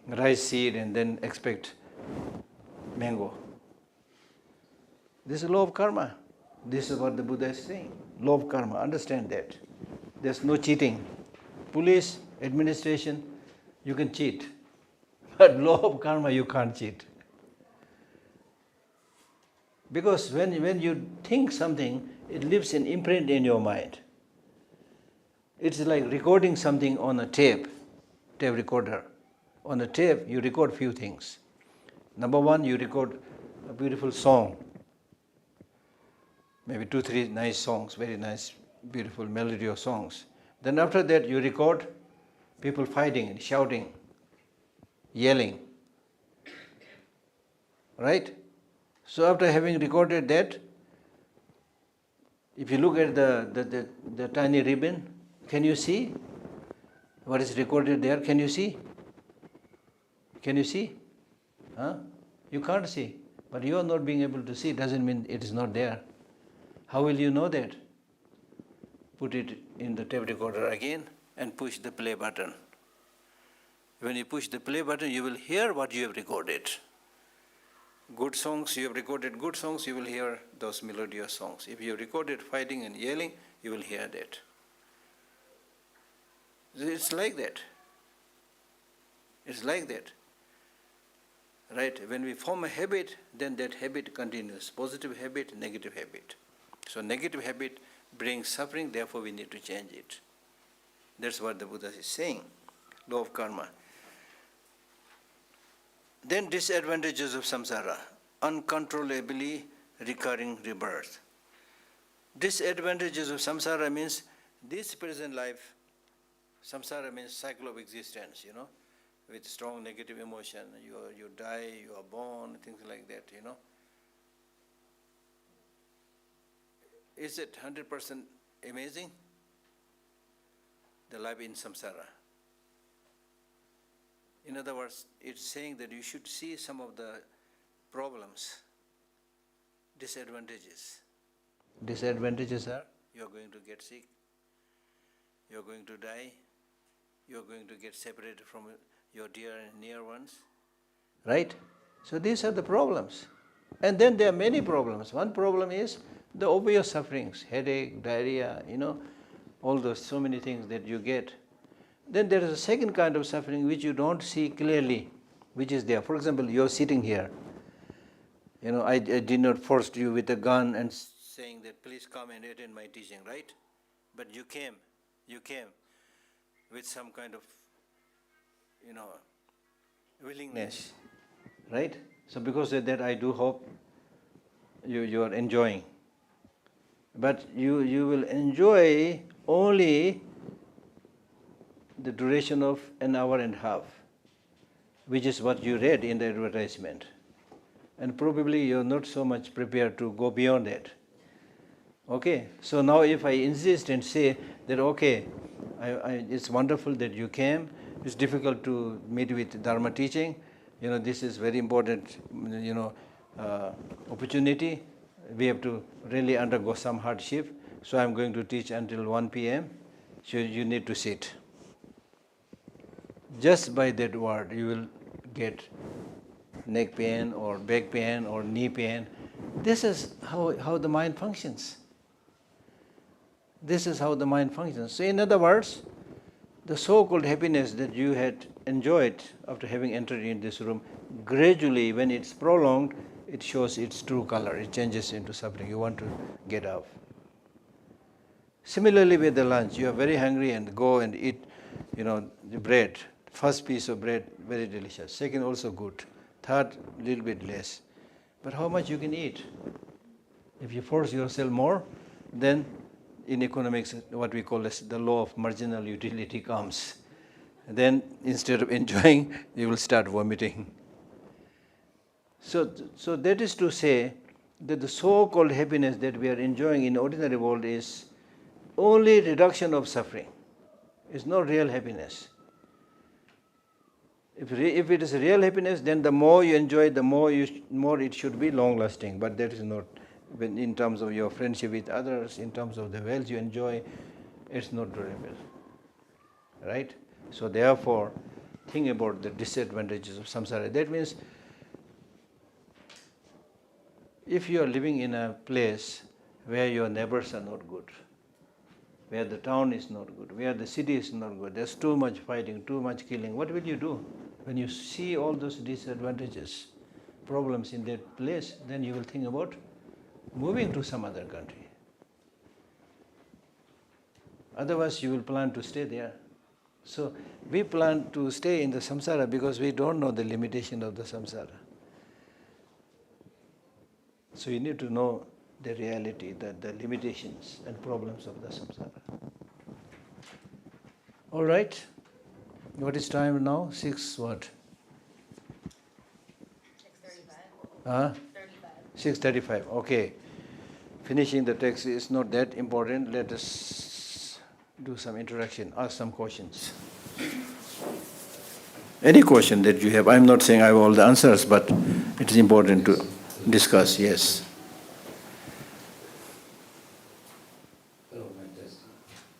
rice seed and then expect mango. This is law of karma. This is what the Buddha is saying. Law of karma. Understand that. There's no cheating. Police, administration, you can cheat. But law of karma, you can't cheat. Because when you think something, it leaves an imprint in your mind. It's like recording something on a tape recorder. On a tape, you record few things. Number one, you record a beautiful song. Maybe 2-3 nice songs, very nice, beautiful melody of songs. Then after that, you record people fighting, shouting, yelling. Right? So after having recorded that, if you look at the tiny ribbon, can you see what is recorded there? Can you see? Can you see? Huh? You can't see. But you are not being able to see doesn't mean it is not there. How will you know that? Put it in the tape recorder again and push the play button. When you push the play button, you will hear what you have recorded. Good songs, you have recorded good songs, you will hear those melodious songs. If you have recorded fighting and yelling, you will hear that. It's like that. It's like that. Right? When we form a habit, then that habit continues. Positive habit, negative habit. So negative habit brings suffering, therefore we need to change it. That's what the Buddha is saying. Law of karma. Then disadvantages of samsara. Uncontrollably recurring rebirth. Disadvantages of samsara means this present life. Samsara means cycle of existence, with strong negative emotion. You die, you are born, things like that, Is it 100% amazing? The life in samsara. In other words, it's saying that you should see some of the problems, disadvantages. Disadvantages are, you are going to get sick, you are going to die, you are going to get separated from your dear and near ones. Right? So these are the problems. And then there are many problems. One problem is the obvious sufferings, headache, diarrhea, all those so many things that you get. Then there is a second kind of suffering which you don't see clearly, which is there. For example, you're sitting here. I did not force you with a gun and saying that please come and attend my teaching, right? But you came with some kind of, willingness, right? So because of that, I do hope you are enjoying. But you will enjoy only the duration of an hour and a half, which is what you read in the advertisement. And probably you're not so much prepared to go beyond that. Okay, so now if I insist and say that, okay, it's wonderful that you came, it's difficult to meet with Dharma teaching, this is very important, opportunity, we have to really undergo some hardship, so I'm going to teach until 1 p.m., so you need to sit. Just by that word, you will get neck pain or back pain or knee pain. This is how the mind functions. This is how the mind functions. So in other words, the so-called happiness that you had enjoyed after having entered in this room, gradually when it's prolonged, it shows its true color. It changes into suffering. You want to get out. Similarly with the lunch, you are very hungry and go and eat, the bread. First piece of bread, very delicious. Second, also good. Third, little bit less. But how much you can eat? If you force yourself more, then in economics, what we call as the law of marginal utility comes. Then instead of enjoying, you will start vomiting. So that is to say that the so-called happiness that we are enjoying in ordinary world is only reduction of suffering. It's not real happiness. If it is real happiness, then the more you enjoy, the more it should be long-lasting. But that is not, in terms of your friendship with others, in terms of the wealth you enjoy, it's not durable. Right? So therefore, think about the disadvantages of samsara. That means, if you are living in a place where your neighbors are not good, where the town is not good, where the city is not good, there's too much fighting, too much killing, what will you do? When you see all those disadvantages, problems in that place, then you will think about moving to some other country. Otherwise, you will plan to stay there. So, we plan to stay in the samsara because we don't know the limitation of the samsara. So, you need to know the reality, the limitations and problems of the samsara. All right. What is time now? 6 what? 6:35. 6:35. Okay. Finishing the text is not that important. Let us do some introduction, ask some questions. Any question that you have. I'm not saying I have all the answers, but it is important to discuss. Yes.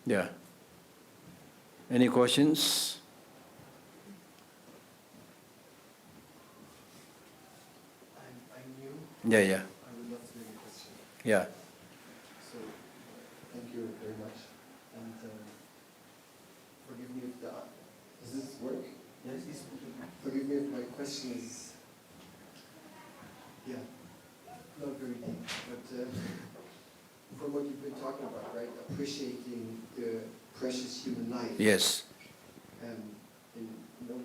Yeah. Any questions? I'm new. Yeah. I would love to make a question. Yeah. So, thank you very much. And forgive me if does this work? Yes. Forgive me if my question is, not very deep, but from what you've been talking about, right? Appreciating the precious human life. Yes. In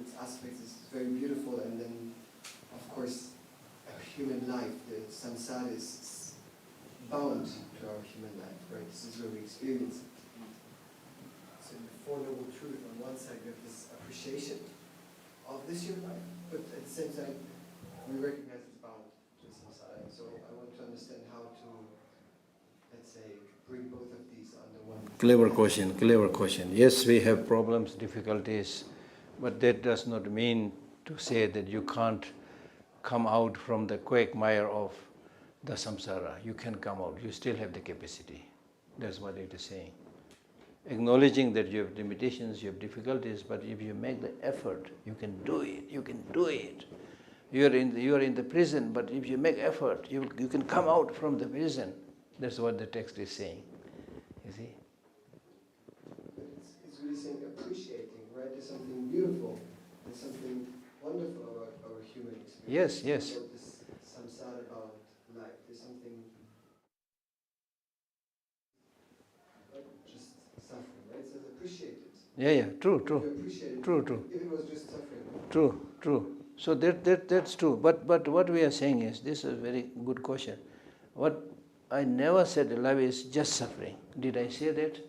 its aspects is very beautiful, and then, of course, a human life, the samsara is bound to our human life, right? This is where we experience it. So in the Four Noble Truth, on one side we have this appreciation of this human life, but at the same time we recognize it's bound to samsara. So I want to understand how to, let's say, bring both of these under one. Clever question. Yes, we have problems, difficulties, But that does not mean to say that you can't come out from the quagmire of the samsara. You can come out. You still have the capacity. That's what it is saying. Acknowledging that you have limitations, you have difficulties, but if you make the effort, you can do it. You can do it. You are in the prison, but if you make effort, you can come out from the prison. That's what the text is saying. You see? It's really saying appreciating, right? There's something beautiful, there's something wonderful about our human experience. Yes, yes. About this samsara about life, there's something just suffering, right? It says appreciate it. Yeah, true. You appreciate it. True. If it was just suffering. True. So that's true. But what we are saying is, this is a very good question. What I never said life is just suffering. Did I say that?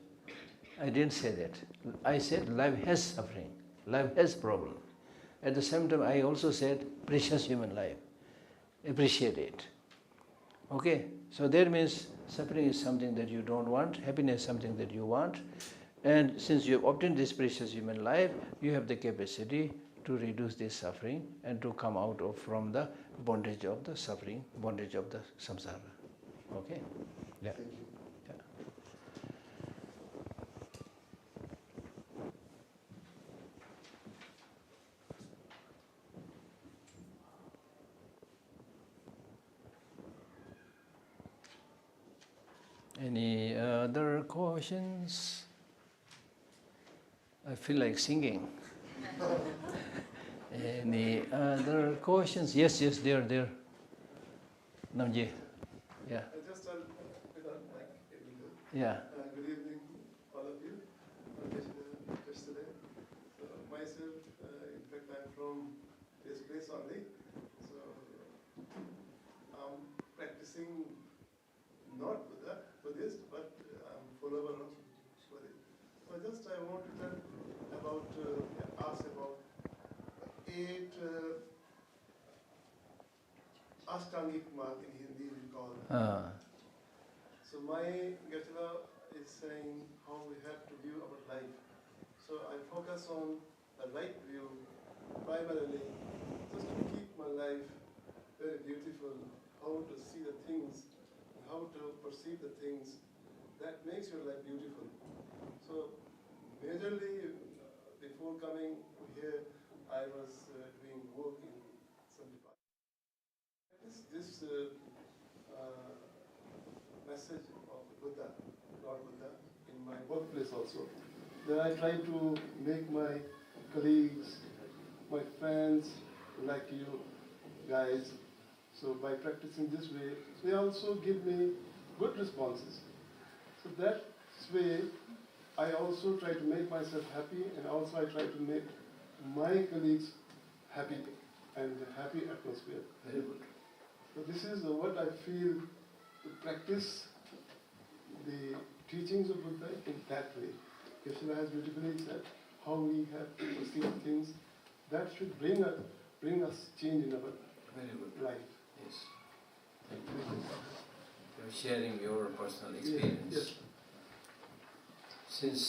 I didn't say that. I said life has suffering. Life has problem. At the same time, I also said precious human life. Appreciate it. Okay? So that means suffering is something that you don't want. Happiness is something that you want. And since you have obtained this precious human life, you have the capacity to reduce this suffering and to come out from the bondage of the suffering, bondage of the samsara. Okay? Yeah. Thank you. Any other questions? I feel like singing. Any other questions? Yes, there. Namji. Yeah. I just without Yeah. good evening, all of you. Yesterday, so myself, in fact, I'm from this place only. So I'm practicing not Buddhist, but I'm follower of Buddhism. So I want to tell about ask about 8 Ashtangik mark in Hindi we call. So my Geshe is saying how we have to view our life. So I focus on the right view primarily, just to keep my life very beautiful, how to see the things, how to perceive the things that makes your life beautiful. So majorly before coming here, I was doing work in some department. This message of Buddha, Lord Buddha, in my workplace also. Then I try to make my colleagues, my friends, like you guys. So by practicing this way, they also give me good responses. So that way, I also try to make myself happy, and also I try to make my colleagues happy and a happy atmosphere. Very good. So this is what I feel to practice the teachings of Buddha in that way. Geshe has beautifully said how we have to perceive things. That should bring us change in our Very good. life. Yes. Thank you. You're sharing your personal experience. Yes. Since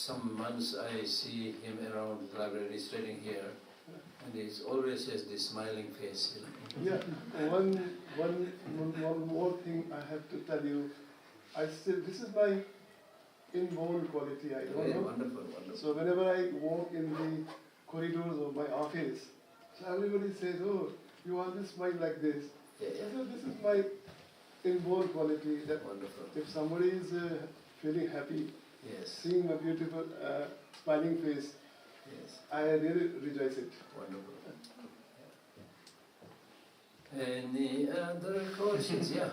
some months I see him around the library studying here, and he always has this smiling face. Yeah, one more thing I have to tell you. This is my inborn quality, I don't know. Wonderful. So whenever I walk in the corridors of my office, so everybody says, oh, you always smile like this. Yeah. So this is my inborn quality, that Wonderful. if somebody is feeling happy, Yes. seeing a beautiful smiling face, Yes. I really rejoice it. Wonderful. Any other questions? Yeah.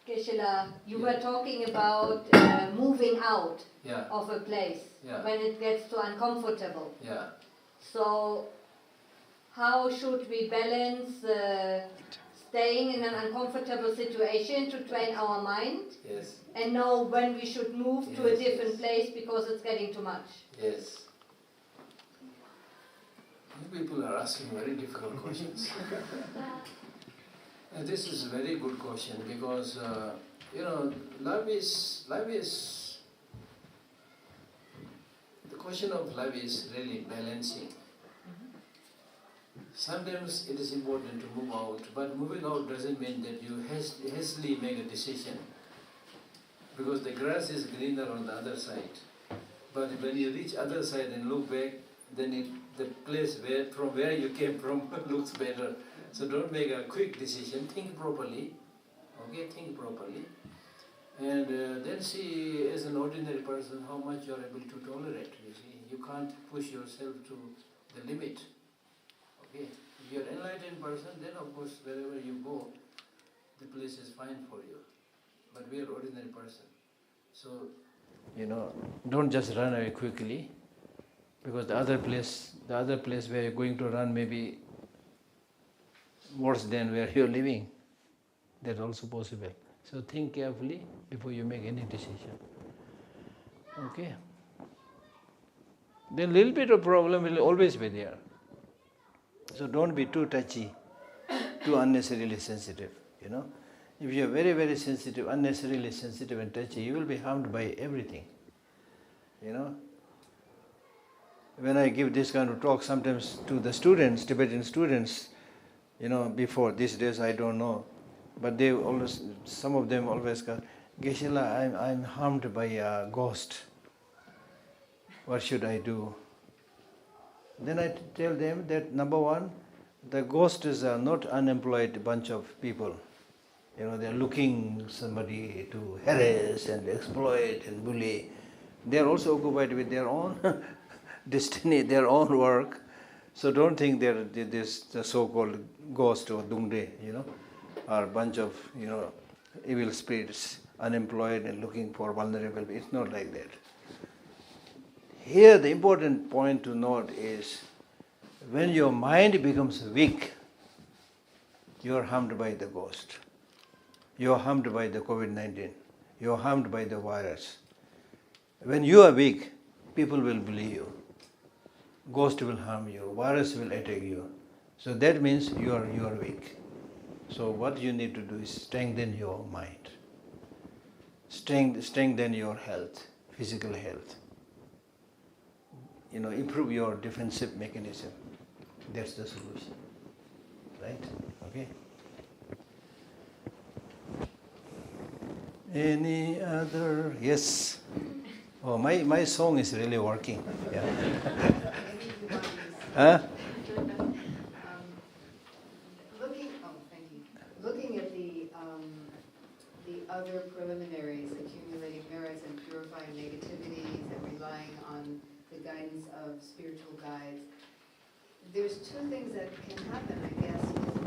Geshe, you were talking about moving out Yeah. of a place Yeah. when it gets too uncomfortable. Yeah. So, how should we balance staying in an uncomfortable situation to train our mind Yes. and know when we should move to a Yes, different yes. place because it's getting too much? Yes. You people are asking very difficult questions. And this is a very good question because, life is, the question of life is really balancing. sometimes it is important to move out, but moving out doesn't mean that you hastily make a decision, because the grass is greener on the other side. But when you reach other side and look back, then the place from where you came from looks better. So don't make a quick decision, think properly, okay, think properly. And then see, as an ordinary person, how much you are able to tolerate, you see. You can't push yourself to the limit, okay. If you are an enlightened person, then of course, wherever you go, the place is fine for you. But we are ordinary person. So, don't just run away quickly, because the other place where you're going to run may be worse than where you're living. That's also possible. So think carefully before you make any decision. Okay? Then little bit of problem will always be there. So don't be too touchy, too unnecessarily sensitive, If you are very, very sensitive, unnecessarily sensitive and touchy, you will be harmed by everything, When I give this kind of talk sometimes to the students, Tibetan students, before these days I don't know, but they always, some of them always go, Geshe La, I'm harmed by a ghost. What should I do? Then I tell them that number one, the ghost is not unemployed bunch of people. They are looking somebody to harass and exploit and bully. They are also occupied with their own destiny, their own work. So don't think they're this the so-called ghost or dungde, or a bunch of evil spirits, unemployed and looking for vulnerable. It's not like that. Here the important point to note is, when your mind becomes weak, you are harmed by the ghost. You are harmed by the COVID-19. You are harmed by the virus. When you are weak, people will bully you. Ghost will harm you. Virus will attack you. So that means you are weak. So what you need to do is strengthen your mind. Strengthen your health, physical health. Improve your defensive mechanism. That's the solution. Right? Okay? Any other? Yes. Oh, my song is really working. Yeah. Huh? Looking at the other preliminaries, accumulating merits and purifying negativities and relying on the guidance of spiritual guides, there's two things that can happen, I guess.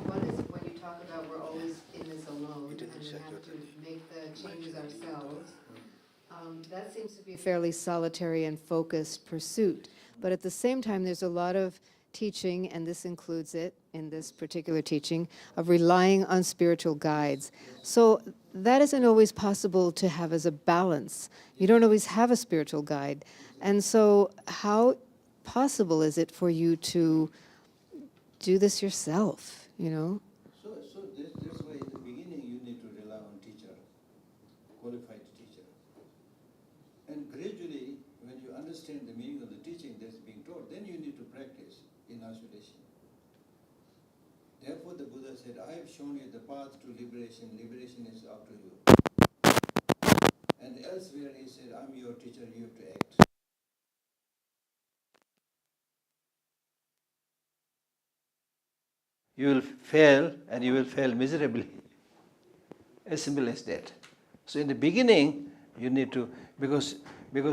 One is when you talk about we're always in this alone and we have to make the changes ourselves. That seems to be a fairly solitary and focused pursuit. But at the same time, there's a lot of teaching, and this includes it in this particular teaching, of relying on spiritual guides. So that isn't always possible to have as a balance. You don't always have a spiritual guide. And so how possible is it for you to do this yourself, So that's why in the beginning you need to rely on teacher, qualified teacher. And gradually, when you understand the meaning of the teaching that's being taught, then you need to practice in isolation. Therefore the Buddha said, I have shown you the path to liberation. Liberation is up to you. And elsewhere he said, I'm your teacher, you have to act. You will fail, and you will fail miserably. As simple as that. So in the beginning, you need to, because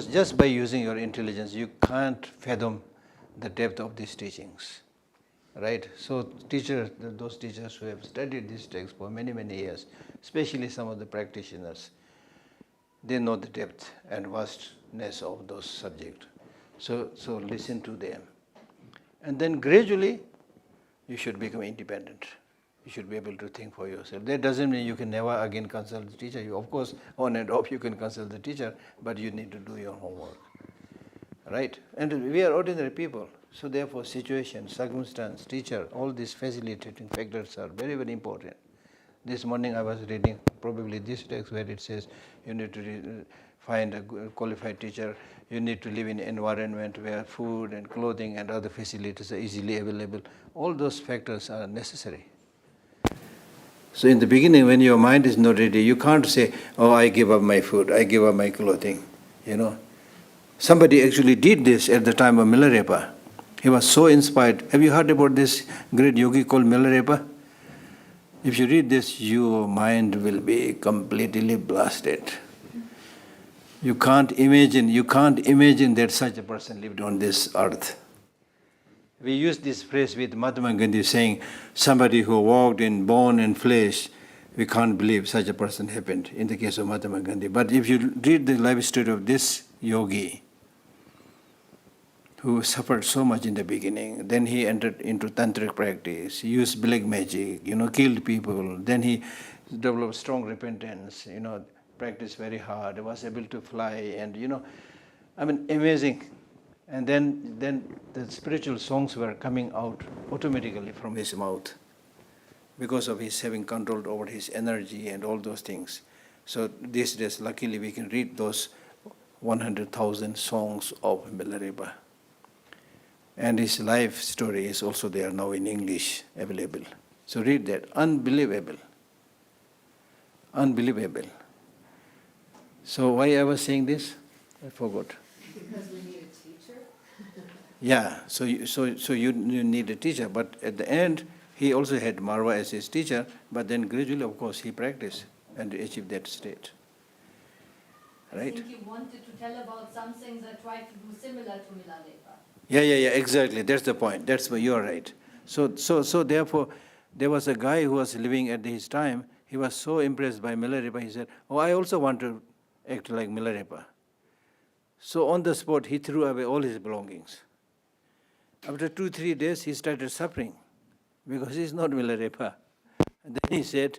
just by using your intelligence, you can't fathom the depth of these teachings. Right? So those teachers who have studied this text for many, many years, especially some of the practitioners, they know the depth and vastness of those subjects. So listen to them. And then gradually, you should become independent. You should be able to think for yourself. That doesn't mean you can never again consult the teacher. You, of course, on and off you can consult the teacher, but you need to do your homework. Right? And we are ordinary people. So therefore, situation, circumstance, teacher, all these facilitating factors are very, very important. This morning I was reading probably this text where it says you need to find a qualified teacher, you need to live in an environment where food and clothing and other facilities are easily available. All those factors are necessary. So in the beginning, when your mind is not ready, you can't say, oh, I give up my food, I give up my clothing, Somebody actually did this at the time of Milarepa. He was so inspired. Have you heard about this great yogi called Milarepa? If you read this, your mind will be completely blasted. You can't imagine that such a person lived on this earth. We use this phrase with Mahatma Gandhi saying, somebody who walked in bone and flesh, we can't believe such a person happened in the case of Mahatma Gandhi. But if you read the life story of this yogi, who suffered so much in the beginning, then he entered into tantric practice, he used black magic, killed people, then he developed strong repentance, practiced very hard, was able to fly, and amazing. And then the spiritual songs were coming out automatically from his mouth because of his having control over his energy and all those things. So these days, luckily, we can read those 100,000 songs of Milarepa. And his life story is also there now in English available. So read that. Unbelievable. Unbelievable. So why I was saying this? I forgot. Because we need a teacher? Yeah, so you need a teacher. But at the end, he also had Marwa as his teacher. But then gradually, of course, he practiced and achieved that state. Right? I think you wanted to tell about some things I tried to do similar to Milarepa. Yeah, exactly. That's the point. That's why you are right. So therefore, there was a guy who was living at his time. He was so impressed by Milarepa. He said, "Oh, I also want to act like Milarepa." So on the spot, he threw away all his belongings. After 2-3 days, he started suffering because he's not Milarepa. And then he said,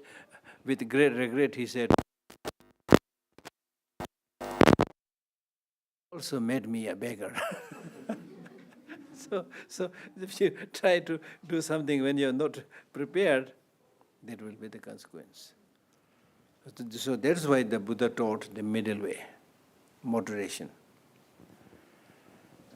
with great regret, he said, "Also made me a beggar." So if you try to do something when you're not prepared, that will be the consequence. So that's why the Buddha taught the middle way, moderation.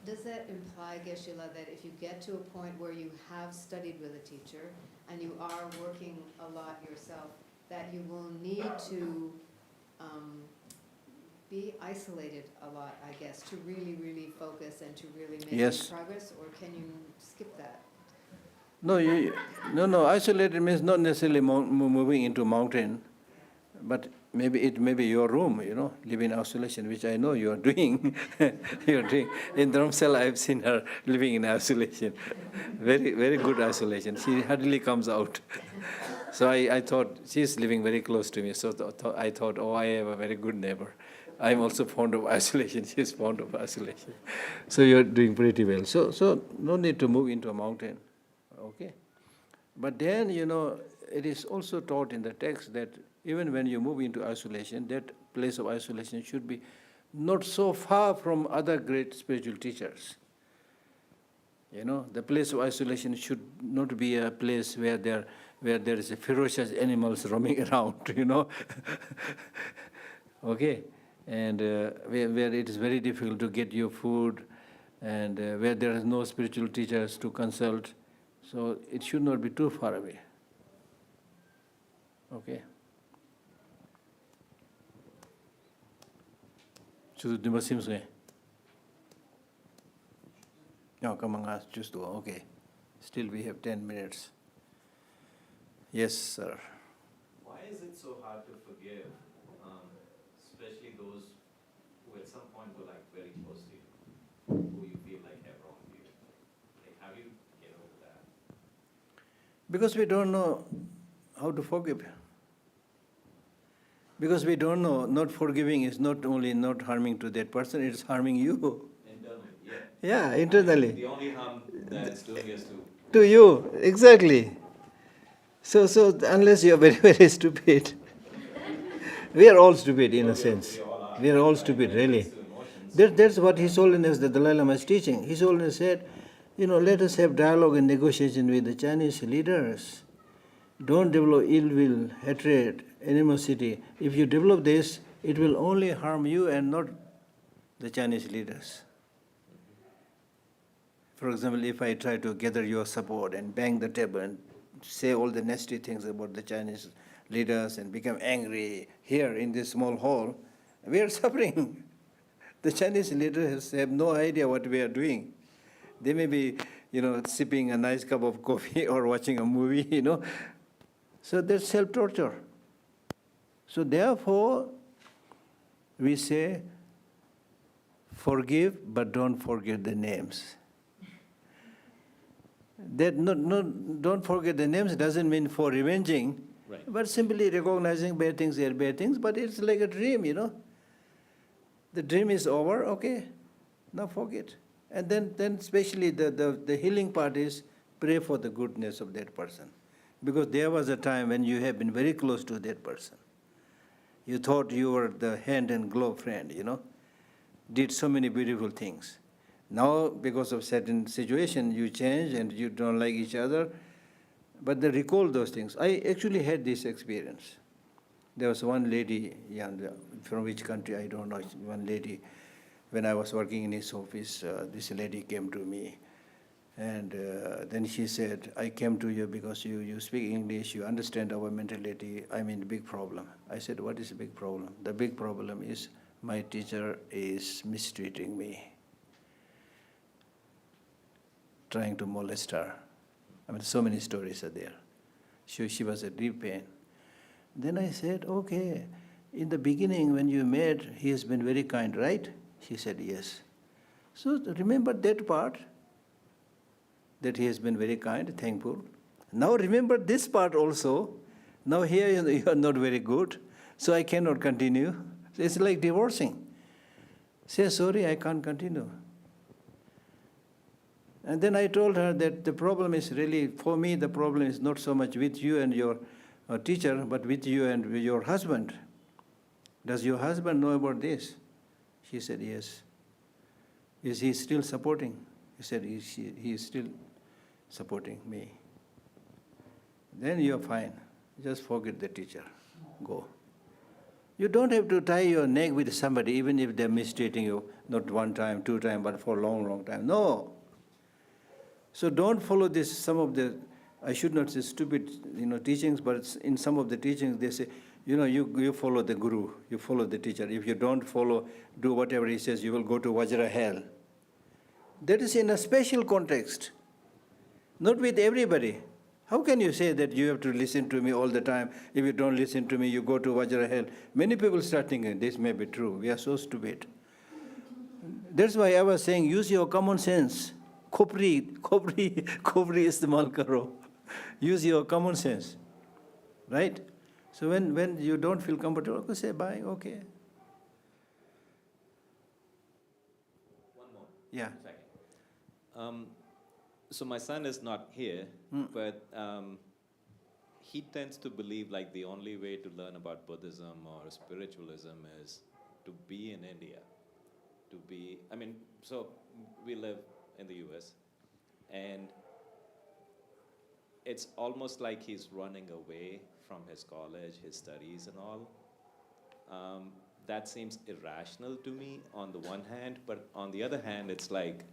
Does that imply, Geshe-la, that if you get to a point where you have studied with a teacher and you are working a lot yourself, that you will need to be isolated a lot, I guess, to really, really focus and to really make Yes. progress, or can you skip that? No, isolated means not necessarily moving into a mountain, but maybe it may be your room, live in isolation, which I know you are doing. You are doing. In Dharamsala, I've seen her living in isolation. Very, very good isolation. She hardly comes out. So I thought, she's living very close to me, so I thought, oh, I have a very good neighbor. I'm also fond of isolation. She's fond of isolation. So you're doing pretty well. So no need to move into a mountain. Okay? But then, it is also taught in the text that even when you move into isolation, that place of isolation should be not so far from other great spiritual teachers. The place of isolation should not be a place where there is a ferocious animals roaming around, Okay? And where it is very difficult to get your food, and where there is no spiritual teachers to consult. So it should not be too far away. Okay? So the Muslims say, no, come on, just do. Okay. Still we have 10 minutes. Yes, sir. Why is it so hard to forgive, especially those who at some point were very close to you, who you feel have wronged you? How do you get over that? Because we don't know how to forgive. Because we don't know, not forgiving is not only not harming to that person, it's harming you. Internally, yeah. Yeah, internally. The only harm that it's doing is To you, exactly. So unless you are very, very stupid. We are all stupid in a sense. We are all stupid, really. That's what His Holiness the Dalai Lama is teaching. His Holiness said, let us have dialogue and negotiation with the Chinese leaders. don't develop ill will, hatred, animosity. If you develop this, it will only harm you and not the Chinese leaders. For example, if I try to gather your support and bang the table and say all the nasty things about the Chinese leaders and become angry here in this small hall, we are suffering. The Chinese leaders have no idea what we are doing. They may be, sipping a nice cup of coffee or watching a movie, So that's self-torture. So therefore, we say, forgive, but don't forget the names. That don't forget the names doesn't mean for revenging, Right. but simply recognizing bad things are bad things, but it's like a dream, The dream is over, okay, now forget. And then especially the healing part is pray for the goodness of that person. Because there was a time when you have been very close to that person. You thought you were the hand and glove friend, did so many beautiful things. Now, because of certain situation, you change and you don't like each other, but they recall those things. I actually had this experience. There was one lady, from which country, I don't know, one lady, when I was working in his office, this lady came to me. And then she said, I came to you because you speak English, you understand our mentality, I'm in a big problem. I said, what is the big problem? The big problem is my teacher is mistreating me, trying to molest her. So many stories are there. She was in deep pain. Then I said, okay, in the beginning when you met, he has been very kind, right? She said, yes. So remember that part, that he has been very kind, thankful. Now remember this part also. Now here you are not very good, so I cannot continue. So it's like divorcing. Say, sorry, I can't continue. And then I told her that the problem is really, for me, the problem is not so much with you and your teacher, but with you and with your husband. Does your husband know about this? She said, yes. Is he still supporting? He said, he is still supporting me. Then you are fine. Just forget the teacher. Go. You don't have to tie your neck with somebody, even if they're mistreating you, not one time, two times, but for a long, long time. No. So don't follow this, some of the, I should not say stupid, teachings, but in some of the teachings they say, you follow the guru, you follow the teacher. If you don't follow, do whatever he says, you will go to Vajra hell. That is in a special context, not with everybody. How can you say that you have to listen to me all the time? If you don't listen to me, you go to Vajra hell. Many people start thinking, this may be true. We are so stupid. That's why I was saying, use your common sense. Khopri istemal karo. Use your common sense, right? So when you don't feel comfortable, okay, say bye, okay. One more. Yeah. Second. So my son is not here, but he tends to believe like the only way to learn about Buddhism or spiritualism is to be in India. So we live in the US, and it's almost like he's running away from his college, his studies and all. That seems irrational to me on the one hand, but on the other hand, it's like,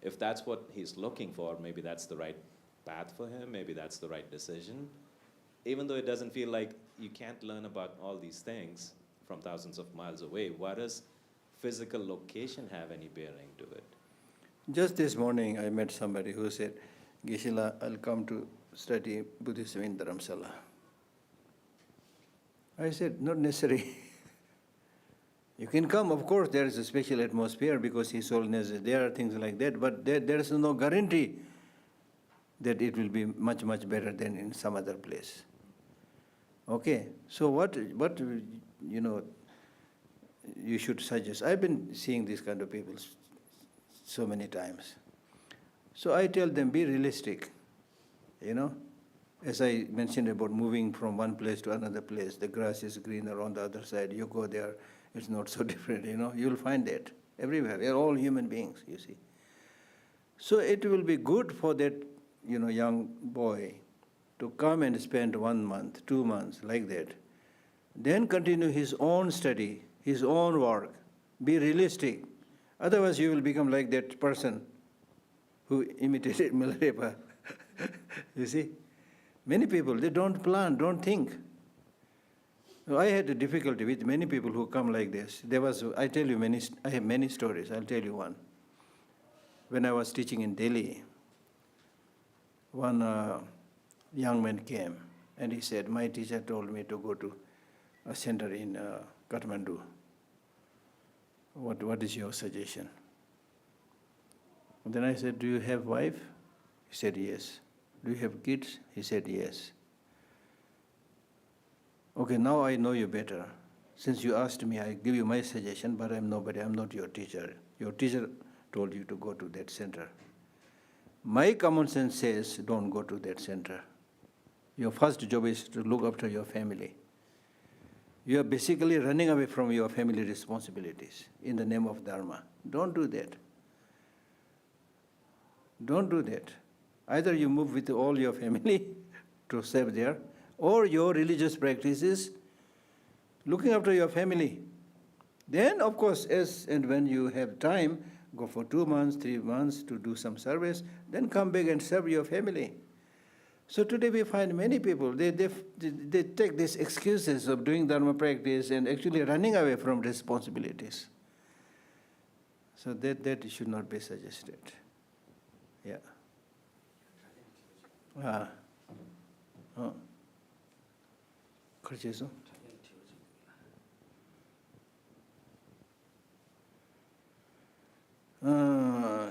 if that's what he's looking for, maybe that's the right path for him, maybe that's the right decision. Even though it doesn't feel like you can't learn about all these things from thousands of miles away, why does physical location have any bearing to it? Just this morning, I met somebody who said, Geshe, I'll come to study Buddhism in Dharamsala. I said, not necessary. You can come, of course, there is a special atmosphere because His Holiness is there, things like that, but there is no guarantee that it will be much, much better than in some other place. Okay, so what you should suggest? I've been seeing these kind of people so many times. So I tell them, be realistic, As I mentioned about moving from one place to another place, the grass is greener on the other side, you go there, it's not so different, You'll find that everywhere. We are all human beings, you see. So it will be good for that, young boy to come and spend 1 month, 2 months, like that. Then continue his own study, his own work. Be realistic. Otherwise you will become like that person who imitated Milarepa. You see? Many people, they don't plan, don't think. I had a difficulty with many people who come like this. I have many stories. I'll tell you one. When I was teaching in Delhi, one young man came and he said, my teacher told me to go to a center in Kathmandu. What is your suggestion? And then I said, do you have wife? He said, yes. Do you have kids? He said, yes. Okay, now I know you better. Since you asked me, I give you my suggestion, but I'm nobody, I'm not your teacher. Your teacher told you to go to that center. My common sense says, don't go to that center. Your first job is to look after your family. You are basically running away from your family responsibilities in the name of Dharma. Don't do that. Don't do that. Either you move with all your family to serve there, or your religious practices, looking after your family. Then, of course, as and when you have time, go for 2 months, 3 months to do some service, then come back and serve your family. So today we find many people, they take these excuses of doing Dharma practice and actually running away from responsibilities. So that should not be suggested. Yeah.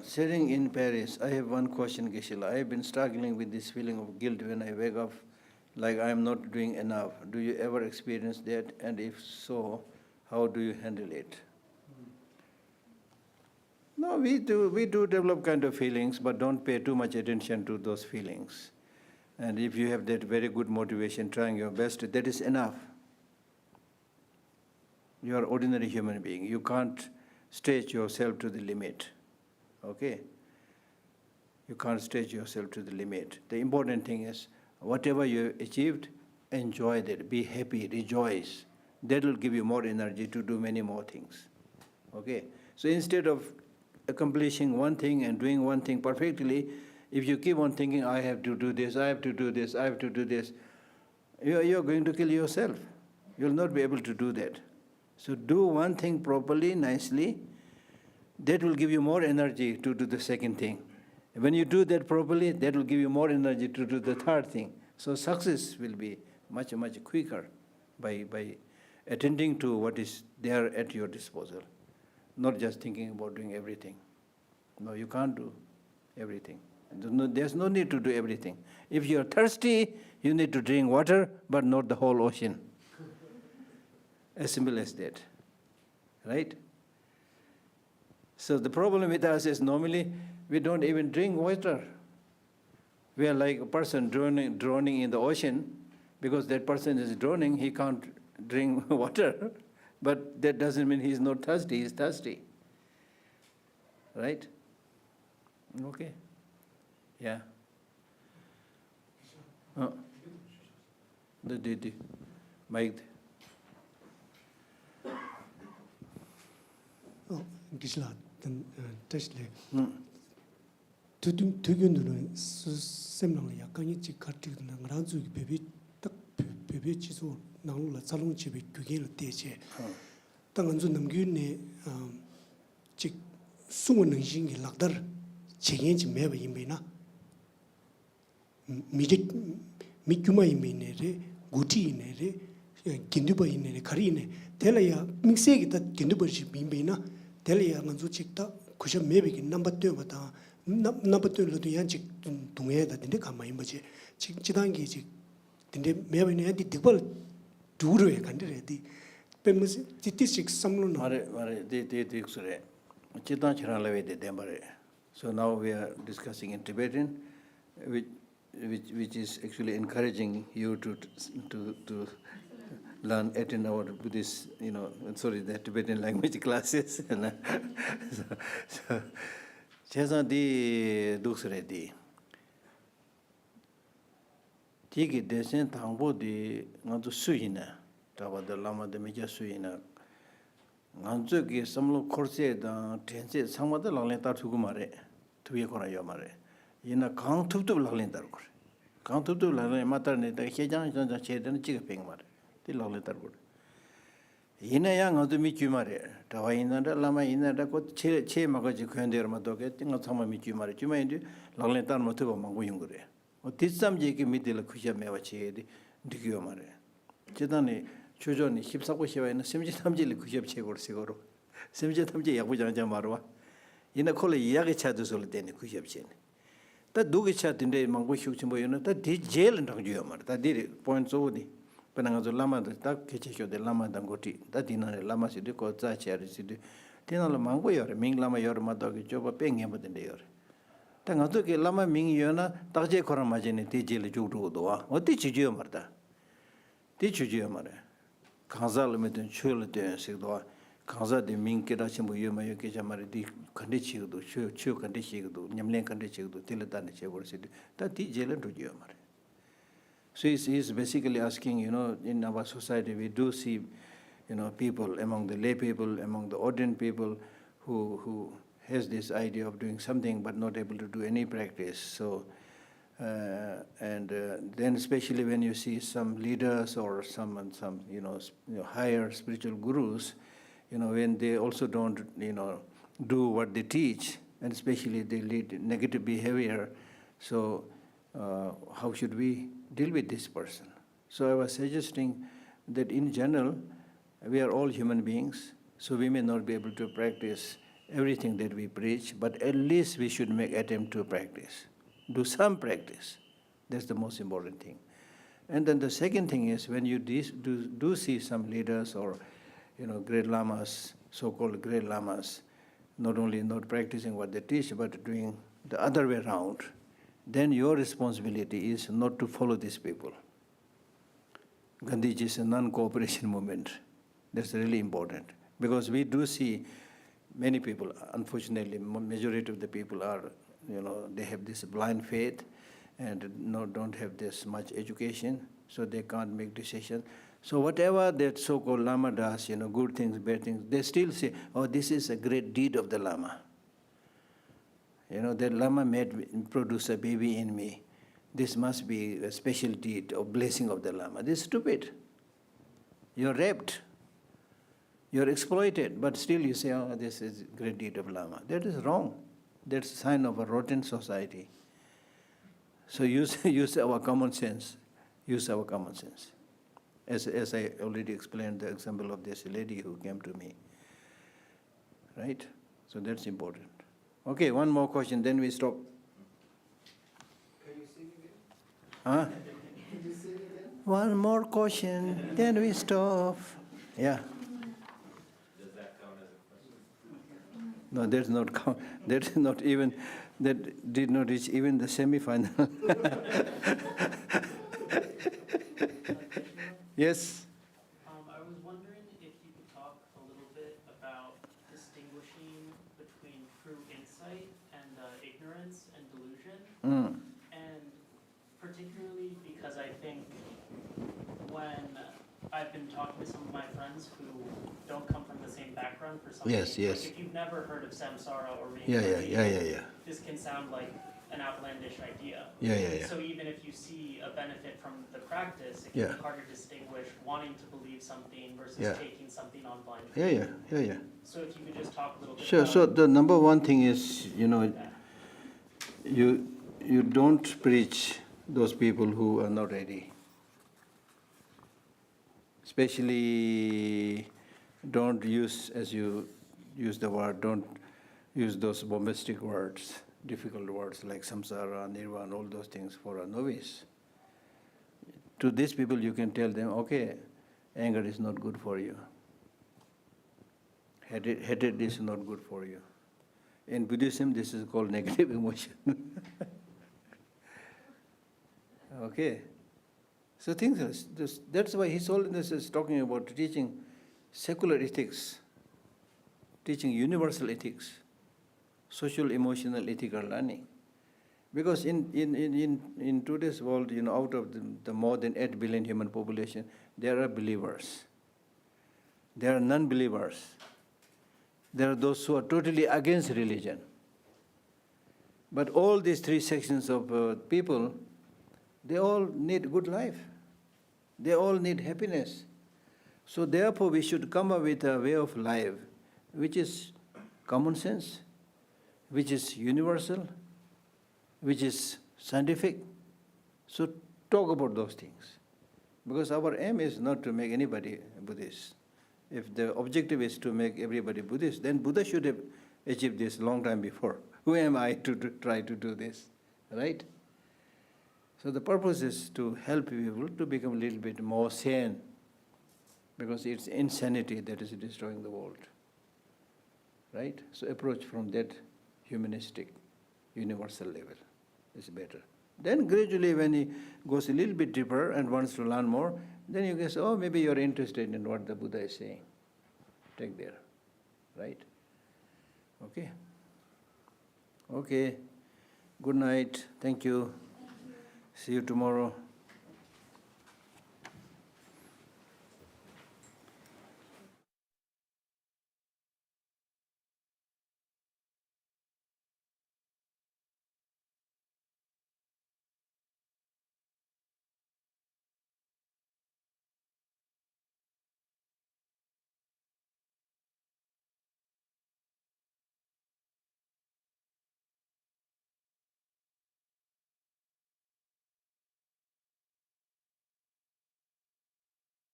Sitting in Paris, I have one question, Geshe Lhakdor. I have been struggling with this feeling of guilt when I wake up, like I am not doing enough. Do you ever experience that? And if so, how do you handle it? No, we do develop kind of feelings, but don't pay too much attention to those feelings. And if you have that very good motivation, trying your best, that is enough. You are an ordinary human being. You can't stretch yourself to the limit. Okay? You can't stretch yourself to the limit. The important thing is, whatever you achieved, enjoy that. Be happy, rejoice. That will give you more energy to do many more things. Okay? So instead of accomplishing one thing and doing one thing perfectly, if you keep on thinking, I have to do this, I have to do this, I have to do this, you're going to kill yourself. You'll not be able to do that. So do one thing properly, nicely. That will give you more energy to do the second thing. When you do that properly, that will give you more energy to do the third thing. So success will be much, much quicker by attending to what is there at your disposal. Not just thinking about doing everything. No, you can't do everything. There's no need to do everything. If you're thirsty, you need to drink water, but not the whole ocean. As simple as that. Right? So the problem with us is normally we don't even drink water. We are like a person drowning in the ocean. Because that person is drowning, he can't drink water. But that doesn't mean he's not thirsty, he's thirsty. Right? Okay. Yeah. The mic. Geshe Lhakdor, Teshle. Tugyunduno semlang ya kanyi chi kartik na ngranzu ki bebe chizo nanglo la tsalung chibe gyugen la teche. Ta nganzu namgyu ne chi sungu nangshin ki lakdar chegen chi meba yinbe na. Mi gyuma yinbe ne re, guti yinbe re, ginduba yinbe re, kari yinbe. Tela ya mikse ki ta ginduba chi yinbe na. Tela ya nganzu chik ta kusha mebe ki namba tuyo bata. Number 2 lo yan chik tungye da dinde kama yimba che chik chidangi chik dinde meba ne di dikbal duro ya kandire di pemus titis chik samlo na Mare de sure chidan chira lave de dembare. So now we are discussing in Tibetan, which is actually encouraging you to learn 18-hour Buddhist, the Tibetan language classes. So Chesa di duksre di. Tiki desen thangbo di nganzu suyina, tawa da lama da meja suyina. Nganzu ki samlo khorse da tense sangwa da langlen tar thugu mare, thuye kora yo mare. Yina kang thup langlen tar kore. Kang thup langlen matar ne da xejang xejang che dan chiga peng mare. Ti langlen tar kore. Yina ya nganzu mi kyu mare. Tawa yina da lama yina da ko che magaji kuyande ma doke tinga tsama mi kyu mare. Chuma yindi langlen tar ma thuba mangu yungure. 뒷삼지 그 밑에를 쿠셔매와 제디 느끼어 말해. 제단에 조전이 힙사고 시와에는 심지삼지를 쿠셔 채고를 세고로. 심지삼지 야구장자 말와. 이나 콜레 이야기 찾아서 되네 쿠셔체네. 다 누구 찾는데 망고 휴치 뭐였나? 다 디젤은 당주여 말. 다 디리 포인트 오디. 페나가조 라마도 딱 개체쇼데 라마당 고티. 다 디나레 라마시디 고자치아리시디. 디나라 망고여 밍라마 여르마도기 조바 뺑게 뭐든데요. 당어떻게 라마 민이여나 딱제 코라마제네 대제를 주도도와 어디 지지요 말다. 대주지요 말에. 강자르메든 추을된 식도와 강자데 민께라시 뭐여마여 계자마리 컨디치도 추 컨디치도 냠랭 컨디치도 틸다네 제고르시디 다 대제를 주지요 말에. So he is basically asking, in our society we do see, people among the lay people, among the ordinary people who has this idea of doing something but not able to do any practice. So, then especially when you see some leaders or some higher spiritual gurus, when they also don't, do what they teach, and especially they lead negative behavior. So, how should we deal with this person? So I was suggesting that in general, we are all human beings, so we may not be able to practice everything that we preach, but at least we should make attempt to practice. Do some practice. That's the most important thing. And then the second thing is when you do see some leaders or great lamas, so-called great lamas, not only not practicing what they teach, but doing the other way around, then your responsibility is not to follow these people. Gandhiji's non-cooperation movement. That's really important. Because we do see many people, unfortunately, majority of the people are, they have this blind faith and don't have this much education, so they can't make decisions. So whatever that so-called Lama does, good things, bad things, they still say, oh, this is a great deed of the Lama. That Lama produce a baby in me. This must be a special deed or blessing of the Lama. This is stupid. You're raped. You're exploited, but still you say, oh, this is a great deed of Lama. That is wrong. That's a sign of a rotten society. So use our common sense. Use our common sense. As I already explained the example of this lady who came to me. Right? So that's important. Okay, one more question, then we stop. Can you sing again? Huh? Can you sing again? One more question, then we stop. Yeah. Does that count as a question? No, that's not count. That's not even. That did not reach even the semi-final. Yes. I was wondering if you could talk a little bit about distinguishing between true insight and ignorance and delusion. And particularly because I think when I've been talking to some of my friends who don't come from the same background for something, Yes. like if you've never heard of samsara or Yeah. reincarnation, this can sound like an outlandish idea. Yeah. So even if you see a benefit from the practice, it can be hard to distinguish wanting to believe something versus taking something on blind faith. Yeah. So if you could just talk a little bit Sure. about So the number one thing is, that. you don't preach those people who are not ready. Especially, don't use, as you use the word, don't use those bombastic words, difficult words like samsara, nirvana, all those things for a novice. To these people you can tell them, okay, anger is not good for you. Hatred is not good for you. In Buddhism, this is called negative emotion. Okay. So things, that's why his holiness is talking about teaching secular ethics, teaching universal ethics, social, emotional, ethical learning. Because in today's world, out of the more than 8 billion human population, there are believers. There are non-believers. There are those who are totally against religion. But all these three sections of people, they all need good life. They all need happiness. So therefore we should come up with a way of life which is common sense, which is universal, which is scientific. So talk about those things. Because our aim is not to make anybody Buddhist. If the objective is to make everybody Buddhist, then Buddha should have achieved this long time before. Who am I to try to do this, right? So the purpose is to help people to become a little bit more sane, because it's insanity that is destroying the world, right? So approach from that humanistic, universal level is better. Then gradually when he goes a little bit deeper and wants to learn more, then you guess, oh, maybe you're interested in what the Buddha is saying. Take there, right? Okay? Okay. Good night. Thank you. See you tomorrow.